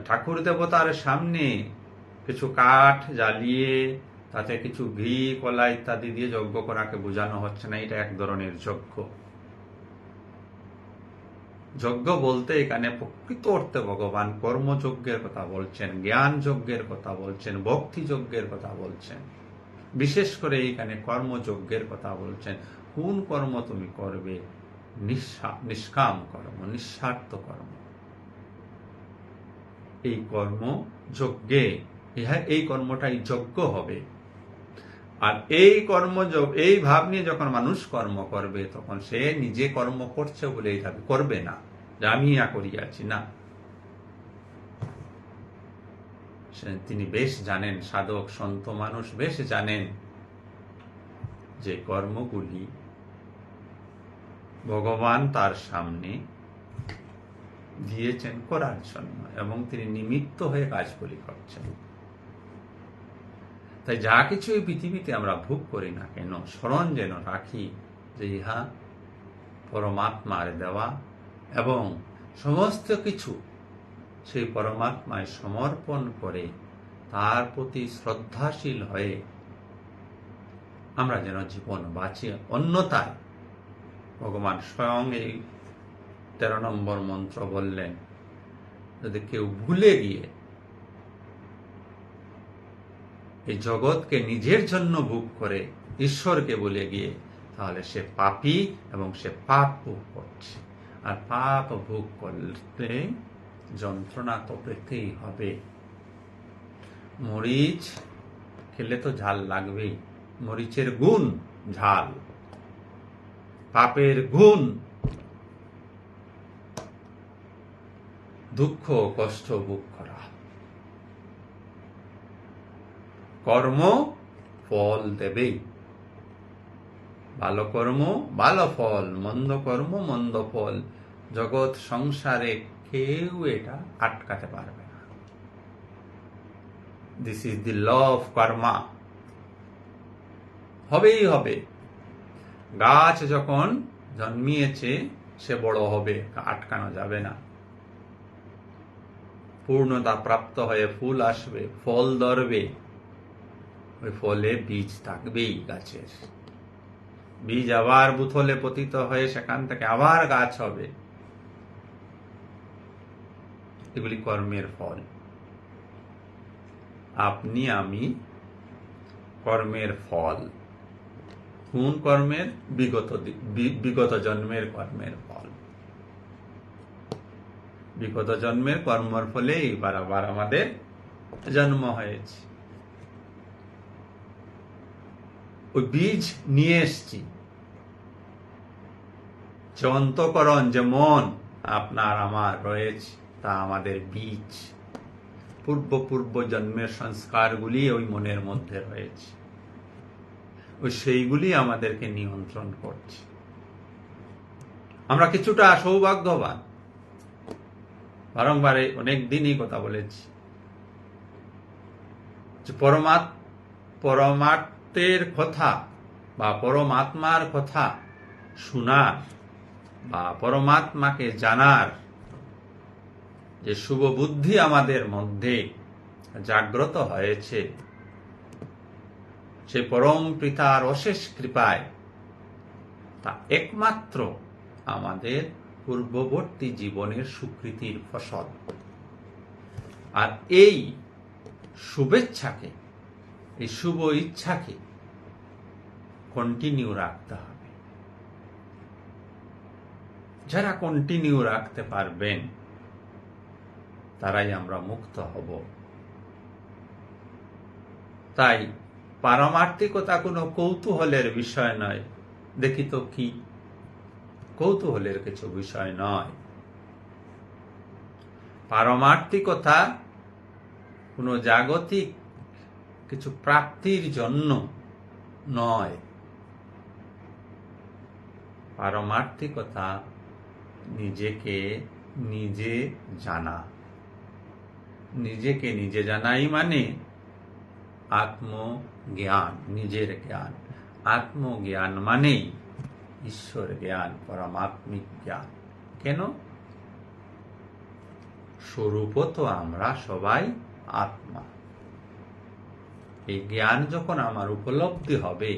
ঠাকুর দেবতার সামনে কিছু কাঠ জ্বালিয়ে তাতে কিছু ঘি কলা ইত্যাদি দিয়ে যজ্ঞ করাকে বোঝানো হচ্ছে না। এটা এক ধরনের যজ্ঞ। যজ্ঞ বলতে এখানে প্রকৃত অর্থে ভগবান কর্মযজ্ঞের কথা বলছেন, জ্ঞান যজ্ঞের কথা বলছেন, ভক্তি যজ্ঞের কথা বলছেন। বিশেষ করে এখানে কর্মযজ্ঞের কথা বলছেন। কোন কর্ম তুমি করবে? নিষ্কাম কর্ম, নিঃস্বার্থ কর্ম। এই কর্ম যজ্ঞে, এই কর্মটাই যজ্ঞ হবে। আর এই ভাব নিয়ে যখন মানুষ কর্ম করবে, তখন সে নিজে কর্ম করছে বলে এই ভাবে করবে না যে আমি করিয়াছি। না, তিনি বেশ জানেন, সাধক সন্ত মানুষ বেশ জানেন যে কর্মগুলি ভগবান তার সামনে দিয়েছেন করার জন্য, এবং তিনি নিমিত্ত হয়ে কাজগুলি করছেন। তাই যা কিছু এই পৃথিবীতে আমরা ভোগ করি না কেন, স্মরণ যেন রাখি যে ইহা পরমাত্মার দেওয়া, এবং সমস্ত কিছু সেই পরমাত্মায় সমর্পণ করে তার প্রতি শ্রদ্ধাশীল হয়ে আমরা যেন জীবন বাঁচি। অন্যথায় ভগবান স্বয়ং এই 13 নম্বর মন্ত্র বললেন, যদি কেউ ভুলে গিয়ে এই জগৎকে নিজের জন্য ভোগ করে ঈশ্বরকে ভুলে গিয়ে, তাহলে সে পাপী এবং সে পাপ ভোগ করছে। আর পাপ ভোগ করতে যন্ত্রণা তো পেতেই হবে। মরিচ খেলে তো ঝাল লাগবেই। মরিচের গুণ ঝাল, পাপের গুণ দুঃখ কষ্ট ভোগ করা। কর্ম ফল দেবেই। ভালো কর্ম ভালো ফল, মন্দ কর্ম মন্দ ফল। জগৎ সংসারে কেউ এটা আটকাতে পারবে না। This is the law of karma. হবেই হবে। গাছ যখন জন্মিয়েছে সে বড় হবে, আটকানো যাবে না। পূর্ণতা প্রাপ্ত হয়ে ফুল আসবে, ফল ধরবে। ওই ফলে বীজ থাকবেই গাছের। বীজ আবার বুথলে পতিত হয়ে সেখান থেকে আবার গাছ হবে। এগুলি কর্মের ফল। আপনি আমি কর্মের ফল। কোন কর্মের? বিগত জন্মের কর্মের ফল। বিগত জন্মের কর্মের ফলে এইবার আবার আমাদের জন্ম হয়েছে। ওই বীজ নিয়ে এসছি। যে অন্তঃকরণ, যে মন আপনার আমার রয়েছে, তা আমাদের বীজ। পূর্ব জন্মের সংস্কারগুলি ওই মনের মধ্যে রয়েছে। ওই সেইগুলি আমাদেরকে নিয়ন্ত্রণ করছে। আমরা কিছুটা সৌভাগ্যবান। বারংবার অনেক দিনই কথা বলেছি যে পরমাত্মের কথা বা পরমাত্মার কথা শোনার বা পরমাত্মাকে জানার যে শুভ বুদ্ধি আমাদের মধ্যে জাগ্রত হয়েছে, সে পরম পিতার অশেষ কৃপায় তা একমাত্র আমাদের পূর্ববর্তী জীবনের সুকৃতির ফসল। আর এই শুভেচ্ছাকে, এই শুভ ইচ্ছাকে কন্টিনিউ রাখতে হবে। যারা কন্টিনিউ রাখতে পারবেন তারাই আমরা মুক্ত হব। তাই পারমার্থিকতা কোনো কৌতূহলের বিষয় নয়। দেখি তো কি, কৌতূহলের কিছু বিষয় নয়। পারমার্থিকতা কোনো জাগতিক কিছু প্রাপ্তির জন্য নয়। পারমার্থিকতা নিজেকে নিজে জানা। নিজেকে নিজে জানাই মানে আত্মজ্ঞান, নিজের জ্ঞান। আত্মজ্ঞান মানেই ঈশ্বর জ্ঞান, পরমাত্মিক জ্ঞান। কেন? স্বরূপত আমরা সবাই আত্মা। এই জ্ঞান যখন আমার উপলব্ধি হবে,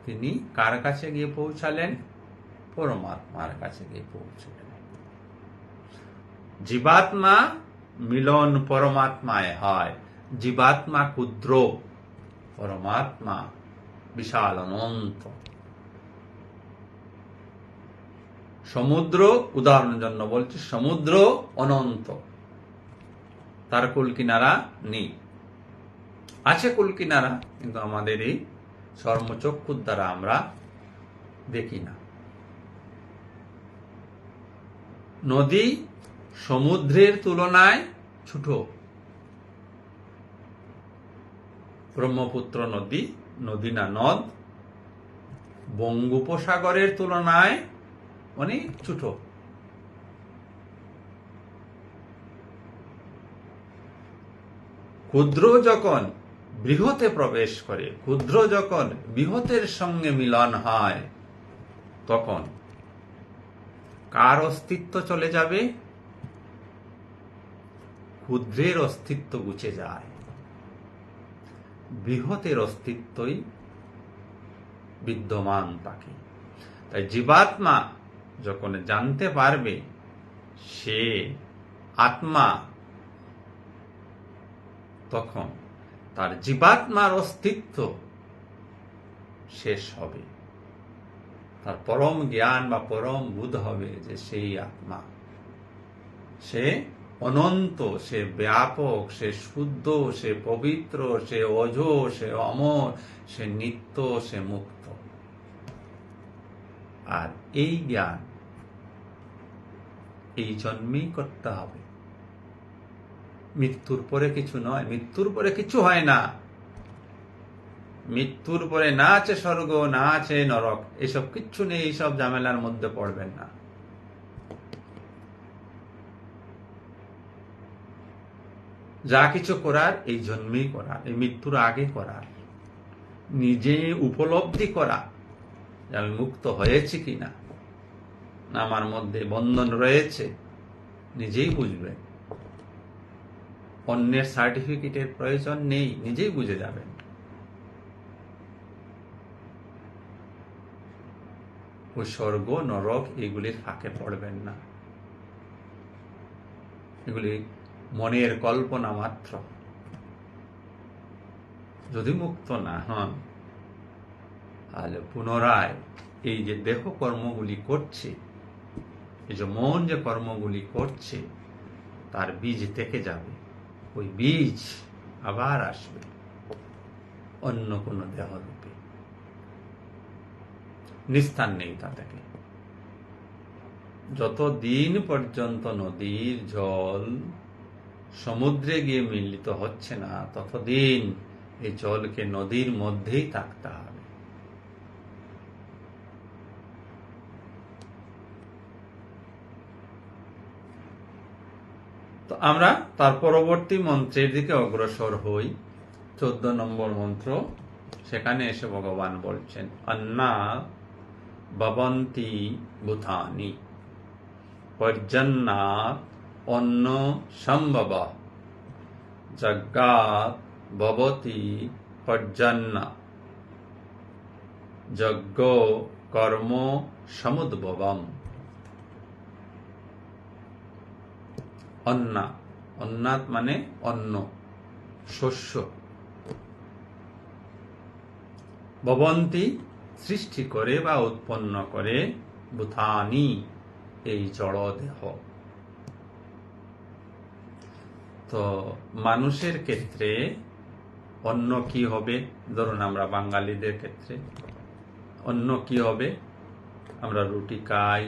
তিনি কার কাছে গিয়ে পৌঁছালেন? পরমাত্মার কাছে গিয়ে পৌঁছলেন। জীবাত্মা মিলন পরমাত্মায় হয়। জীবাত্মা ক্ষুদ্র, পরমাত্মা বিশাল অনন্ত। সমুদ্র, উদাহরণের জন্য বলছি, সমুদ্র অনন্ত, তার কুল কিনারা নেই। আছে কুল কিনারা, কিন্তু আমাদের এই চর্মচক্ষুর দ্বারা আমরা দেখি না। নদী সমুদ্রের তুলনায় ছোট। ব্রহ্মপুত্র নদী, নদী না নদ, বঙ্গোপসাগরের তুলনায় অনেক ছোট। ক্ষুদ্র যখন বৃহতে প্রবেশ করে, ক্ষুদ্র যখন বৃহতের সঙ্গে মিলন হয়, তখন কার অস্তিত্ব চলে যাবে? ক্ষুদ্রের অস্তিত্ব ঘুচে যায়, বৃহতের অস্তিত্বই বিদ্যমান থাকে। তাই জীবাত্মা যখন জানতে পারবে সে আত্মা, তখন তার জীবাত্মার অস্তিত্ব শেষ হবে। তার পরম জ্ঞান বা পরম বোধ হবে যে সেই আত্মা, সে অনন্ত, সে ব্যাপক, সে শুদ্ধ, সে পবিত্র, সে অজ, সে অমর, সে নিত্য, সে মুক্ত। আর এই জ্ঞান এই জন্মেই করতে হবে। মৃত্যুর পরে কিছু নয়, মৃত্যুর পরে কিছু হয় না। মৃত্যুর পরে না আছে স্বর্গ, না আছে নরক, এসব কিচ্ছু নেই। এইসব ঝামেলার মধ্যে পড়বেন না। যা কিছু করার এই জন্মেই করার, এই মৃত্যুর আগে করার। নিজে উপলব্ধি করা যে আমি মুক্ত হয়েছি কিনা, না আমার মধ্যে বন্ধন রয়েছে, নিজেই বুঝবেন। অন্যের সার্টিফিকেটের প্রয়োজন নেই, নিজেই বুঝে যাবেন। ওই স্বর্গ নরক এগুলির ফাঁকে পড়বেন না। এগুলি মনের কল্পনা মাত্র। যদি মুক্ত না হন, তাহলে পুনরায় এই যে দেহ কর্মগুলি করছে, এই যে মন যে কর্মগুলি করছে, তার বীজ থেকে যাবে। ওই বীজ আবার আসবে অন্য কোনো দেহ রূপে। নিস্তার নেই তা থেকে। যতদিন পর্যন্ত নদীর জল সমুদ্রে গিয়ে মিলিত হচ্ছে না, ততদিন এই জলকে নদীর মধ্যেই থাকতে হবে। তো আমরা তার পরবর্তী মন্ত্রের দিকে অগ্রসর হই। 14 নম্বর মন্ত্র। সেখানে এসে ভগবান বলছেন, অন্না ভবন্তি ভূতানি পর্জন্যাৎ অন্ন সম্ভব যজ্ঞাৎ ভবতি পর্জন্য যজ্ঞ কর্ম সমুদ্ভবম। অন্না, অন্নাৎ মানে অন্ন, শস্য। ভবন্তি সৃষ্টি করে বা উৎপন্ন করে ভূতানি এই জড় দেহ। তো মানুষের ক্ষেত্রে অন্য কি হবে? ধরুন আমরা বাঙালিদের ক্ষেত্রে অন্য কি হবে? আমরা রুটি খাই,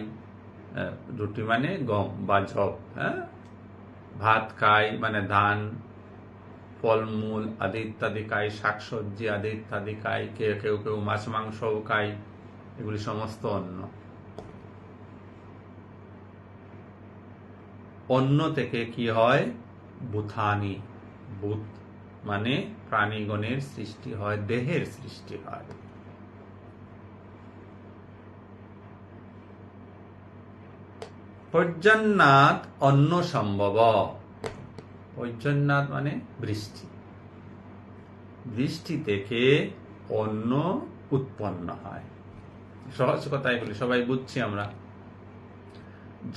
রুটি মানে গম বা জব, ভাত খাই মানে ধান, ফলমূল আদি ইত্যাদি খাই, শাকসবজি আদি ইত্যাদি খাই, কেউ কেউ মাছ মাংসও খাই, এগুলি সমস্ত অন্ন। অন্ন থেকে কি হয়? ভূতানি, ভূত মানে প্রাণীগণের সৃষ্টি হয়, দেহের সৃষ্টি হয়। পর্জন্যাৎ অন্ন সম্ভব। পর্জন্যাৎ মানে বৃষ্টি। বৃষ্টি থেকে অন্ন উৎপন্ন হয়। সহজ কথা এগুলি সবাই বুঝছি আমরা।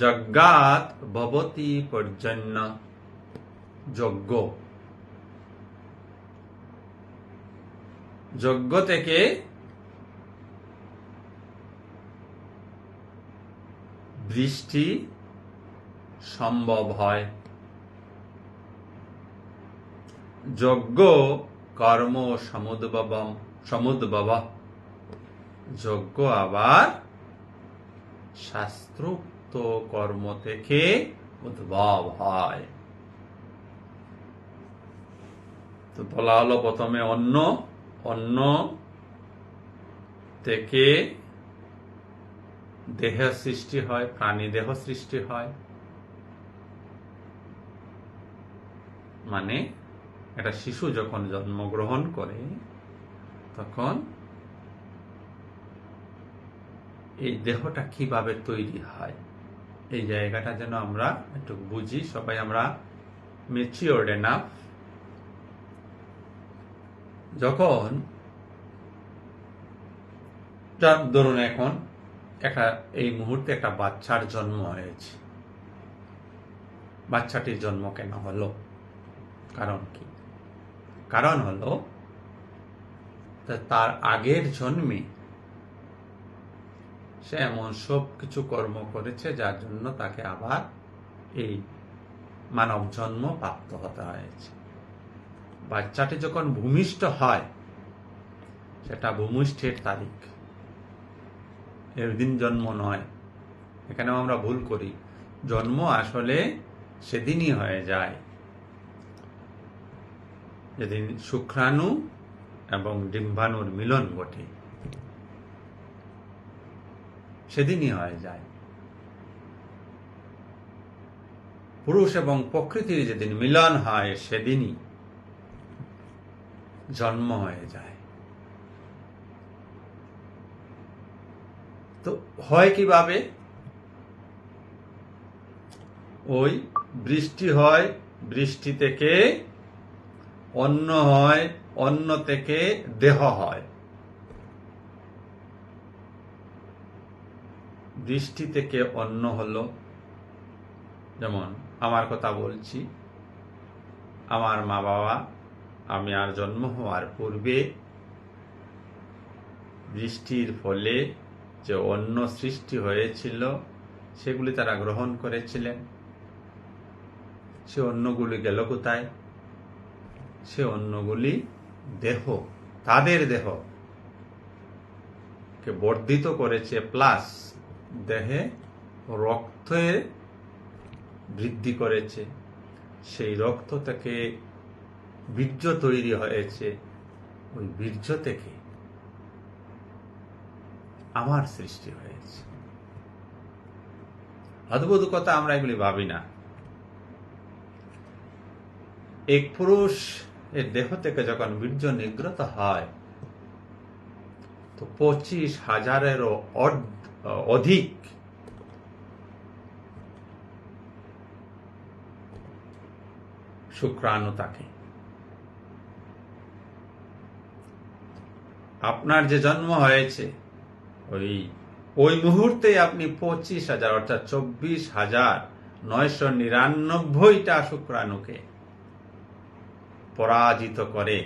যজ্ঞাৎ ভবতি পর্জন্য। যজ্ঞ, যজ্ঞ থেকে বৃষ্টি সম্ভব হয়। যজ্ঞ কর্ম সমুদ্ভব। যজ্ঞ আবার শাস্ত্রোক্ত কর্ম থেকে উদ্ভব হয়। তো বলা হলো প্রথমে অন্ন, অন্ন থেকে দেহ সৃষ্টি হয়, প্রাণী দেহ সৃষ্টি হয়। মানে একটা শিশু যখন জন্মগ্রহণ করে তখন এই দেহটা কিভাবে তৈরি হয়, এই জায়গাটা যেন আমরা একটু বুঝি। সবাই আমরা ম্যাচিওরড এনাফ। যখন ধরুন এখন এই মুহূর্তে একটা বাচ্চার জন্ম হয়েছে, বাচ্চাটির জন্ম কেন হলো? কারণ কি? কারণ হলো তার আগের জন্মে সে এমন সব কিছু কর্ম করেছে যার জন্য তাকে আবার এই মানব জন্ম প্রাপ্ত হতে হয়েছে। বাচ্চাটি যখন ভূমিষ্ঠ হয়, সেটা ভূমিষ্ঠের তারিখ, এর দিন জন্ম নয়। এখানেও আমরা ভুল করি। জন্ম আসলে সেদিনই হয়ে যায় যেদিন শুক্রাণু এবং ডিম্বাণুর মিলন ঘটে, সেদিনই হয়ে যায়। পুরুষ এবং প্রকৃতির যেদিন মিলন হয় সেদিনই জন্ম হয়ে যায়। তো হয় কিভাবে? ওই বৃষ্টি হয়, বৃষ্টি থেকে অন্ন হয়, অন্ন থেকে দেহ হয়। বৃষ্টি থেকে অন্ন হলো, যেমন আমার কথা বলছি, আমার মা বাবা আমি আর জন্ম হওয়ার পূর্বে বৃষ্টির ফলে যে অন্ন সৃষ্টি হয়েছিল সেগুলি তারা গ্রহণ করেছিলেন। সে অন্নগুলি গেল কোথায়? সে অন্নগুলি দেহ, তাদের দেহ কে বর্ধিত করেছে, প্লাস দেহে রক্তের বৃদ্ধি করেছে। সেই রক্ত থেকে বীর্য তৈরি হয়েছে, ওই বীর্য থেকে আমার সৃষ্টি হয়েছে। অদ্ভুত কথা, আমরা এগুলি ভাবি না। এক পুরুষ এর দেহ থেকে যখন বীর্য নির্গত হয় তো 25,000-এরও অধিক শুক্রাণু থাকে। আপনার যে জন্ম হয়েছে ওই মুহূর্তে আপনি 25,000 অর্থাৎ 24,999টা শুক্রাণুকে পরাজিত করে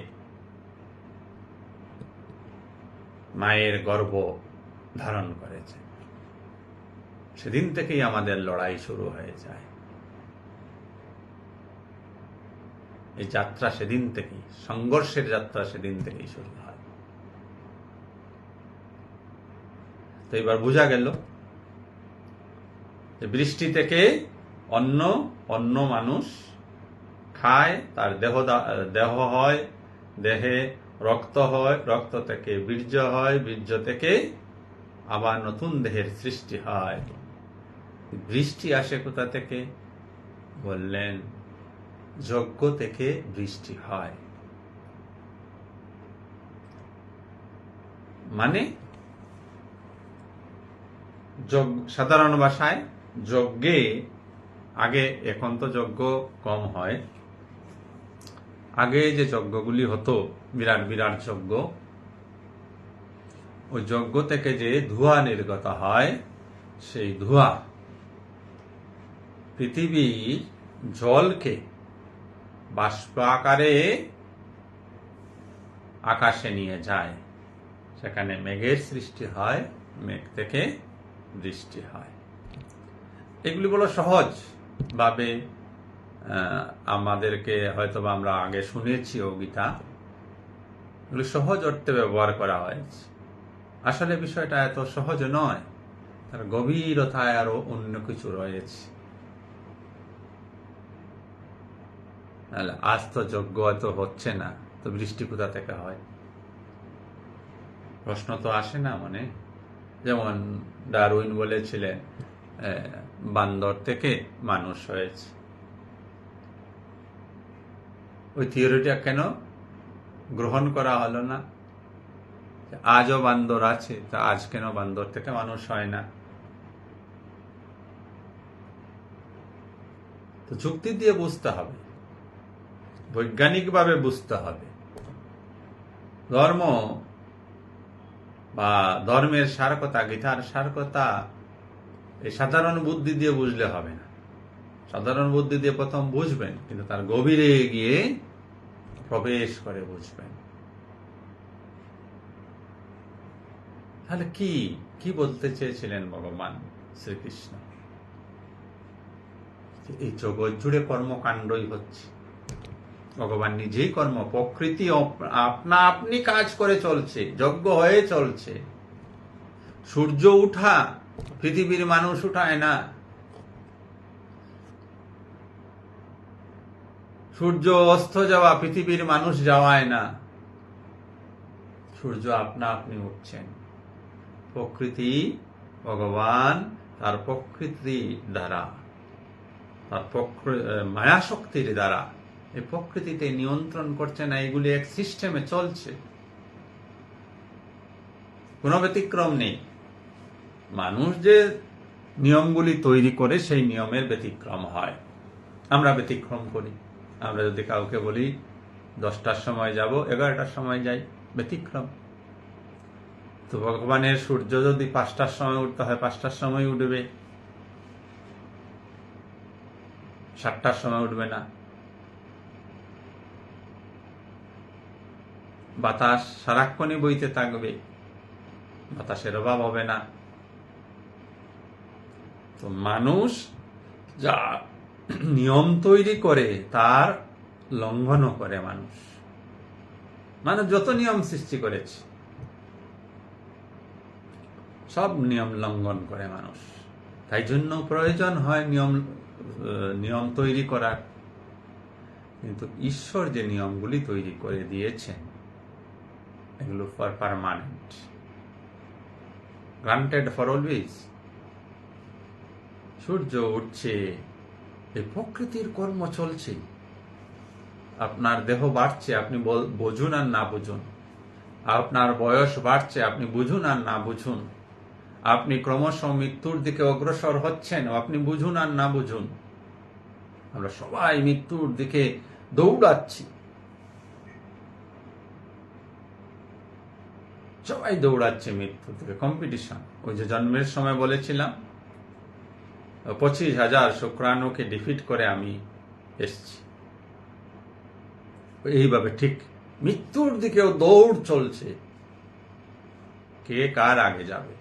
মায়ের গর্ভ ধারণ করেছে, সেদিন থেকেই আমাদের লড়াই শুরু হয়ে যায়। এই যাত্রা সেদিন থেকেই, সংঘর্ষের যাত্রা সেদিন থেকেই শুরু হয়। তো এবার বোঝা গেল যে বৃষ্টি থেকে অন্য মানুষ খায়, তার দেহ হয়, দেহে রক্ত হয়, রক্ত থেকে বীর্য হয়, বীর্য থেকে আবার নতুন দেহের সৃষ্টি হয়। বৃষ্টি আসে কোথা থেকে? বললেন যজ্ঞ থেকে বৃষ্টি হয়। মানে সাধারণ ভাষায় যজ্ঞে আগে, এখন তো যজ্ঞ কম হয়, আগে যে যজ্ঞগুলি হতো বিরাট বিরাট যজ্ঞ, ওই যজ্ঞ থেকে যে ধোঁয়া নির্গত হয়, সেই ধোঁয়া পৃথিবীর জলকে বাষ্প আকারে আকাশে নিয়ে যায়, সেখানে মেঘের সৃষ্টি হয়, মেঘ থেকে বৃষ্টি হয়। এগুলি বলো সহজ ভাবে আমাদেরকে হয়তো আমরা আগে শুনেছি ও গীতা, এগুলি সহজ অর্থে ব্যবহার করা হয়েছে। আসলে বিষয়টা এত সহজ নয়, তার গভীরতায় আরো অন্য কিছু রয়েছে। আজ তো যজ্ঞ এত হচ্ছে না, তো বৃষ্টি কোথা থেকে হয়? প্রশ্ন তো আসে না মনে। যেমন ডারউইন বলেছিলেন বান্দর থেকে মানুষ হয়েছে। ওই থিওরিটা কেন গ্রহণ করা হলো না? আজও বান্দর আছে, তা আজ কেন বান্দর থেকে মানুষ হয় না? তো যুক্তি দিয়ে বুঝতে হবে, বৈজ্ঞানিকভাবে বুঝতে হবে। ধর্ম বা ধর্মের সারকতা, গীতার সারকতা এই সাধারণ বুদ্ধি দিয়ে বুঝলে হবে না। সাধারণ বুদ্ধি দিয়ে প্রথম বুঝবেন, কিন্তু তার গভীরে গিয়ে প্রবেশ করে বুঝবেন। তাহলে কি বলতে চেয়েছিলেন ভগবান শ্রীকৃষ্ণ? এই জগৎ জুড়ে কর্মকাণ্ডই হচ্ছে, ভগবান নিজেই কর্ম, প্রকৃতি আপনা আপনি কাজ করে চলছে, যজ্ঞ হয়ে চলছে। সূর্য উঠা পৃথিবীর মানুষ উঠায় না, সূর্য অস্ত যাওয়া পৃথিবীর মানুষ যাওয়ায় না, সূর্য আপনা আপনি উঠছেন। প্রকৃতি, ভগবান তার প্রকৃতি দ্বারা, তার মায়া শক্তির দ্বারা এই প্রকৃতিতে নিয়ন্ত্রণ করছে না। এগুলি এক সিস্টেমে চলছে, কোনো ব্যতিক্রম নেই। মানুষ যে নিয়মগুলি তৈরি করে সেই নিয়মের ব্যতিক্রম হয়, আমরা ব্যতিক্রম করি। আমরা যদি কাউকে বলি 10টার সময় যাব, 11টার সময় যাই, ব্যতিক্রম। তো ভগবানের সূর্য যদি 5টার সময় উঠতে হয় 5টার সময় উঠবে, 7টার সময় উঠবে না। বাতাস সারাক্ষণই বইতে থাকবে, বাতাসের অভাব হবে না। তো মানুষ যা নিয়ম তৈরি করে তার লঙ্ঘনও করে। মানুষ যত নিয়ম সৃষ্টি করেছে সব নিয়ম লঙ্ঘন করে মানুষ। তাই জন্য প্রয়োজন হয় নিয়ম তৈরি করার। কিন্তু ঈশ্বর যে নিয়মগুলি তৈরি করে দিয়েছেন এগুলো for permanent, granted for always. সূর্য উঠছে, এই প্রকৃতির কর্ম চলছে। আপনার দেহ বাড়ছে, আপনি বুঝুন আর না বুঝুন। আপনার বয়স বাড়ছে, আপনি বুঝুন আর না বুঝুন। আপনি ক্রমশ মৃত্যুর দিকে অগ্রসর হচ্ছেন, আপনি বুঝুন আর না বুঝুন। আমরা সবাই মৃত্যুর দিকে দৌড়াচ্ছি, সবাই দৌড়াচ্ছে মৃত্যুর দিকে, কম্পিটিশন। ওই যে জন্মের সময় বলেছিলাম 25,000 শুক্রাণুকে ডিফিট করে আমি এসছি। এইভাবে ঠিক মৃত্যুর দিকেও দৌড় চলছে, কে কার আগে যাবে।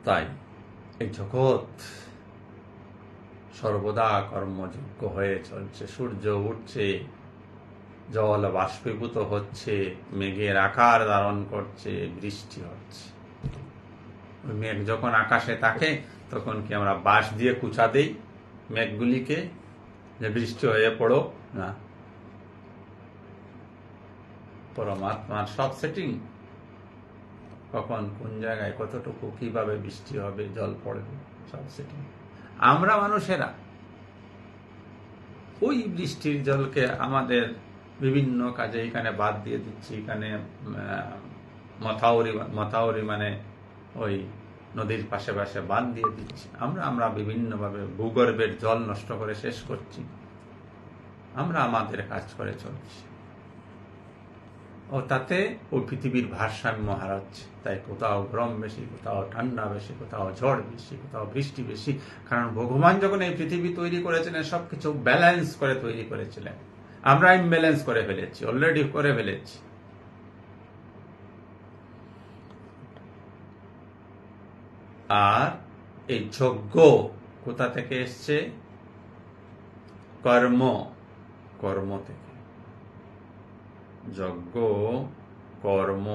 তাই এই জগৎ সর্বদা কর্মযোগ্য হয়ে চলছে। সূর্য উঠছে, জল বাষ্পীভূত হচ্ছে, মেঘের আকার ধারণ করছে, বৃষ্টি হচ্ছে। ওই মেঘ যখন আকাশে থাকে তখন কি আমরা বাঁশ দিয়ে কুচা দেই মেঘগুলিকে যে বৃষ্টি হয়ে পড়ো? না, পরমাত্মার সব সেটিং, কখন কোন জায়গায় কতটুকু কিভাবে বৃষ্টি হবে, জল পড়বে, সব সেটিং। আমরা মানুষেরা ওই বৃষ্টির জলকে আমাদের বিভিন্ন কাজে এখানে বাদ দিয়ে দিচ্ছি, এখানে মথাউরি মানে ওই নদীর পাশে পাশে বাঁধ দিয়ে দিচ্ছি। আমরা বিভিন্নভাবে ভূগর্ভের জল নষ্ট করে শেষ করছি। আমরা আমাদের কাজ করে চলছি, ও তাতে ওই পৃথিবীর ভারসাম্য হারাচ্ছে। তাই কোথাও গরম বেশি, কোথাও ঠান্ডা বেশি, কোথাও ঝড় বেশি, কোথাও বৃষ্টি বেশি। কারণ ভগবান যখন এই পৃথিবী তৈরি করেছিলেন সবকিছু ব্যালেন্স করে তৈরি করেছিলেন। আমরা ইমব্যালেন্স করে ফেলেছি, অলরেডি করে ফেলেছি। আর এই যজ্ঞ কোথা থেকে এসছে? কর্ম থেকে। যজ্ঞ কর্ম,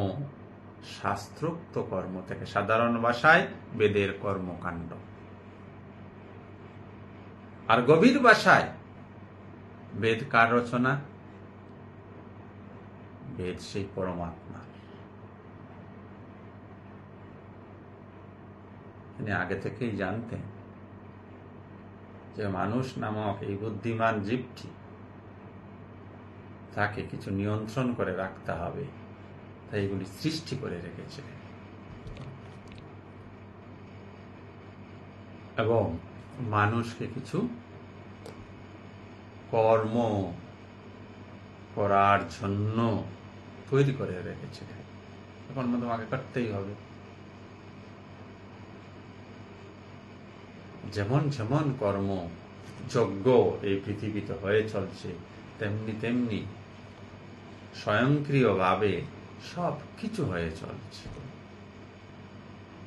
শাস্ত্রোক্ত কর্ম থেকে, সাধারণ ভাষায় বেদের কর্মকাণ্ড। আর গভীর ভাষায় বেদ কার রচনা? বেদ সেই পরমাত্মা। তিনি আগে থেকেই জানতেন যে মানুষ নামক এই বুদ্ধিমান জীবটি, তাকে কিছু নিয়ন্ত্রণ করে রাখতে হবে, তাই এগুলি সৃষ্টি করে রেখেছিলেন। এবং মানুষকে কিছু কর্ম করার জন্য তৈরি করে রেখেছিলেন। কর্ম তোমাকে করতেই হবে। যেমন যেমন কর্ম যজ্ঞ এই পৃথিবীতে হয়ে চলছে, তেমনি তেমনি স্বয়ংক্রিয়ভাবে সব কিছু হয়ে চলছে।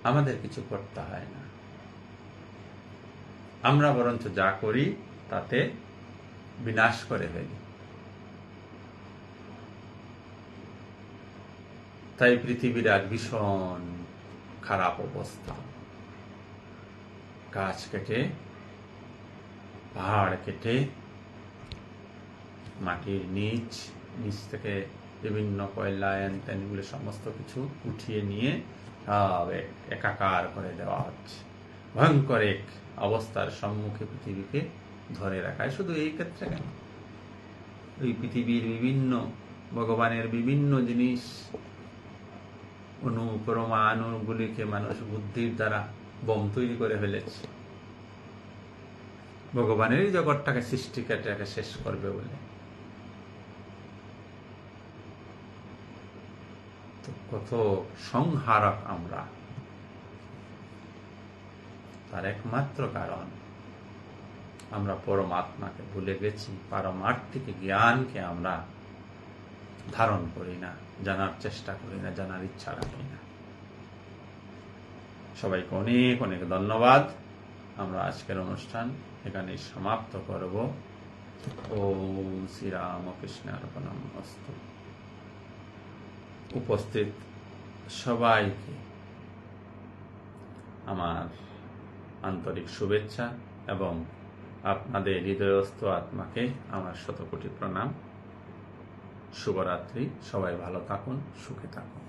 আমাদের কিছু করতে হয় না। আমরা বরঞ্চ যা করি তাতে বিনাশ করে ফেলি। তাই পৃথিবীর আজ ভীষণ খারাপ অবস্থা। গাছ কেটে, পাহাড় কেটে, মাটির নিচ থেকে বিভিন্ন কয়লা এগুলো সমস্ত কিছু উঠিয়ে নিয়ে একাকার করে দেওয়া হচ্ছে। ভয়ঙ্কর এক অবস্থার সম্মুখে পৃথিবীকে ধরে রাখায়। শুধু এই ক্ষেত্রে কেন, ওই পৃথিবীর বিভিন্ন ভগবানের বিভিন্ন জিনিস, পরমাণুগুলিকে মানুষ বুদ্ধির দ্বারা বোম তৈরি করে ফেলেছে ভগবানেরই জগৎটাকে সৃষ্টিটাকে শেষ করবে বলে। তো কত সংহারক আমরা। তার একমাত্র কারণ আমরা পরমাত্মাকে ভুলে গেছি, পারমার্থিক জ্ঞানকে আমরা ধারণ করি না, জানার চেষ্টা করি না, জানার ইচ্ছা রাখি না। সবাইকে অনেক অনেক ধন্যবাদ। আমরা আজকের অনুষ্ঠান এখানে সমাপ্ত করব। ওম শ্রীরামকৃষ্ণার্পণমস্তু। উপস্থিত সবাইকে আমার আন্তরিক শুভেচ্ছা এবং আপনাদের হৃদয়স্থ আত্মাকে আমার শতকোটি প্রণাম। শুভরাত্রি। সবাই ভালো থাকুন, সুখে থাকুন।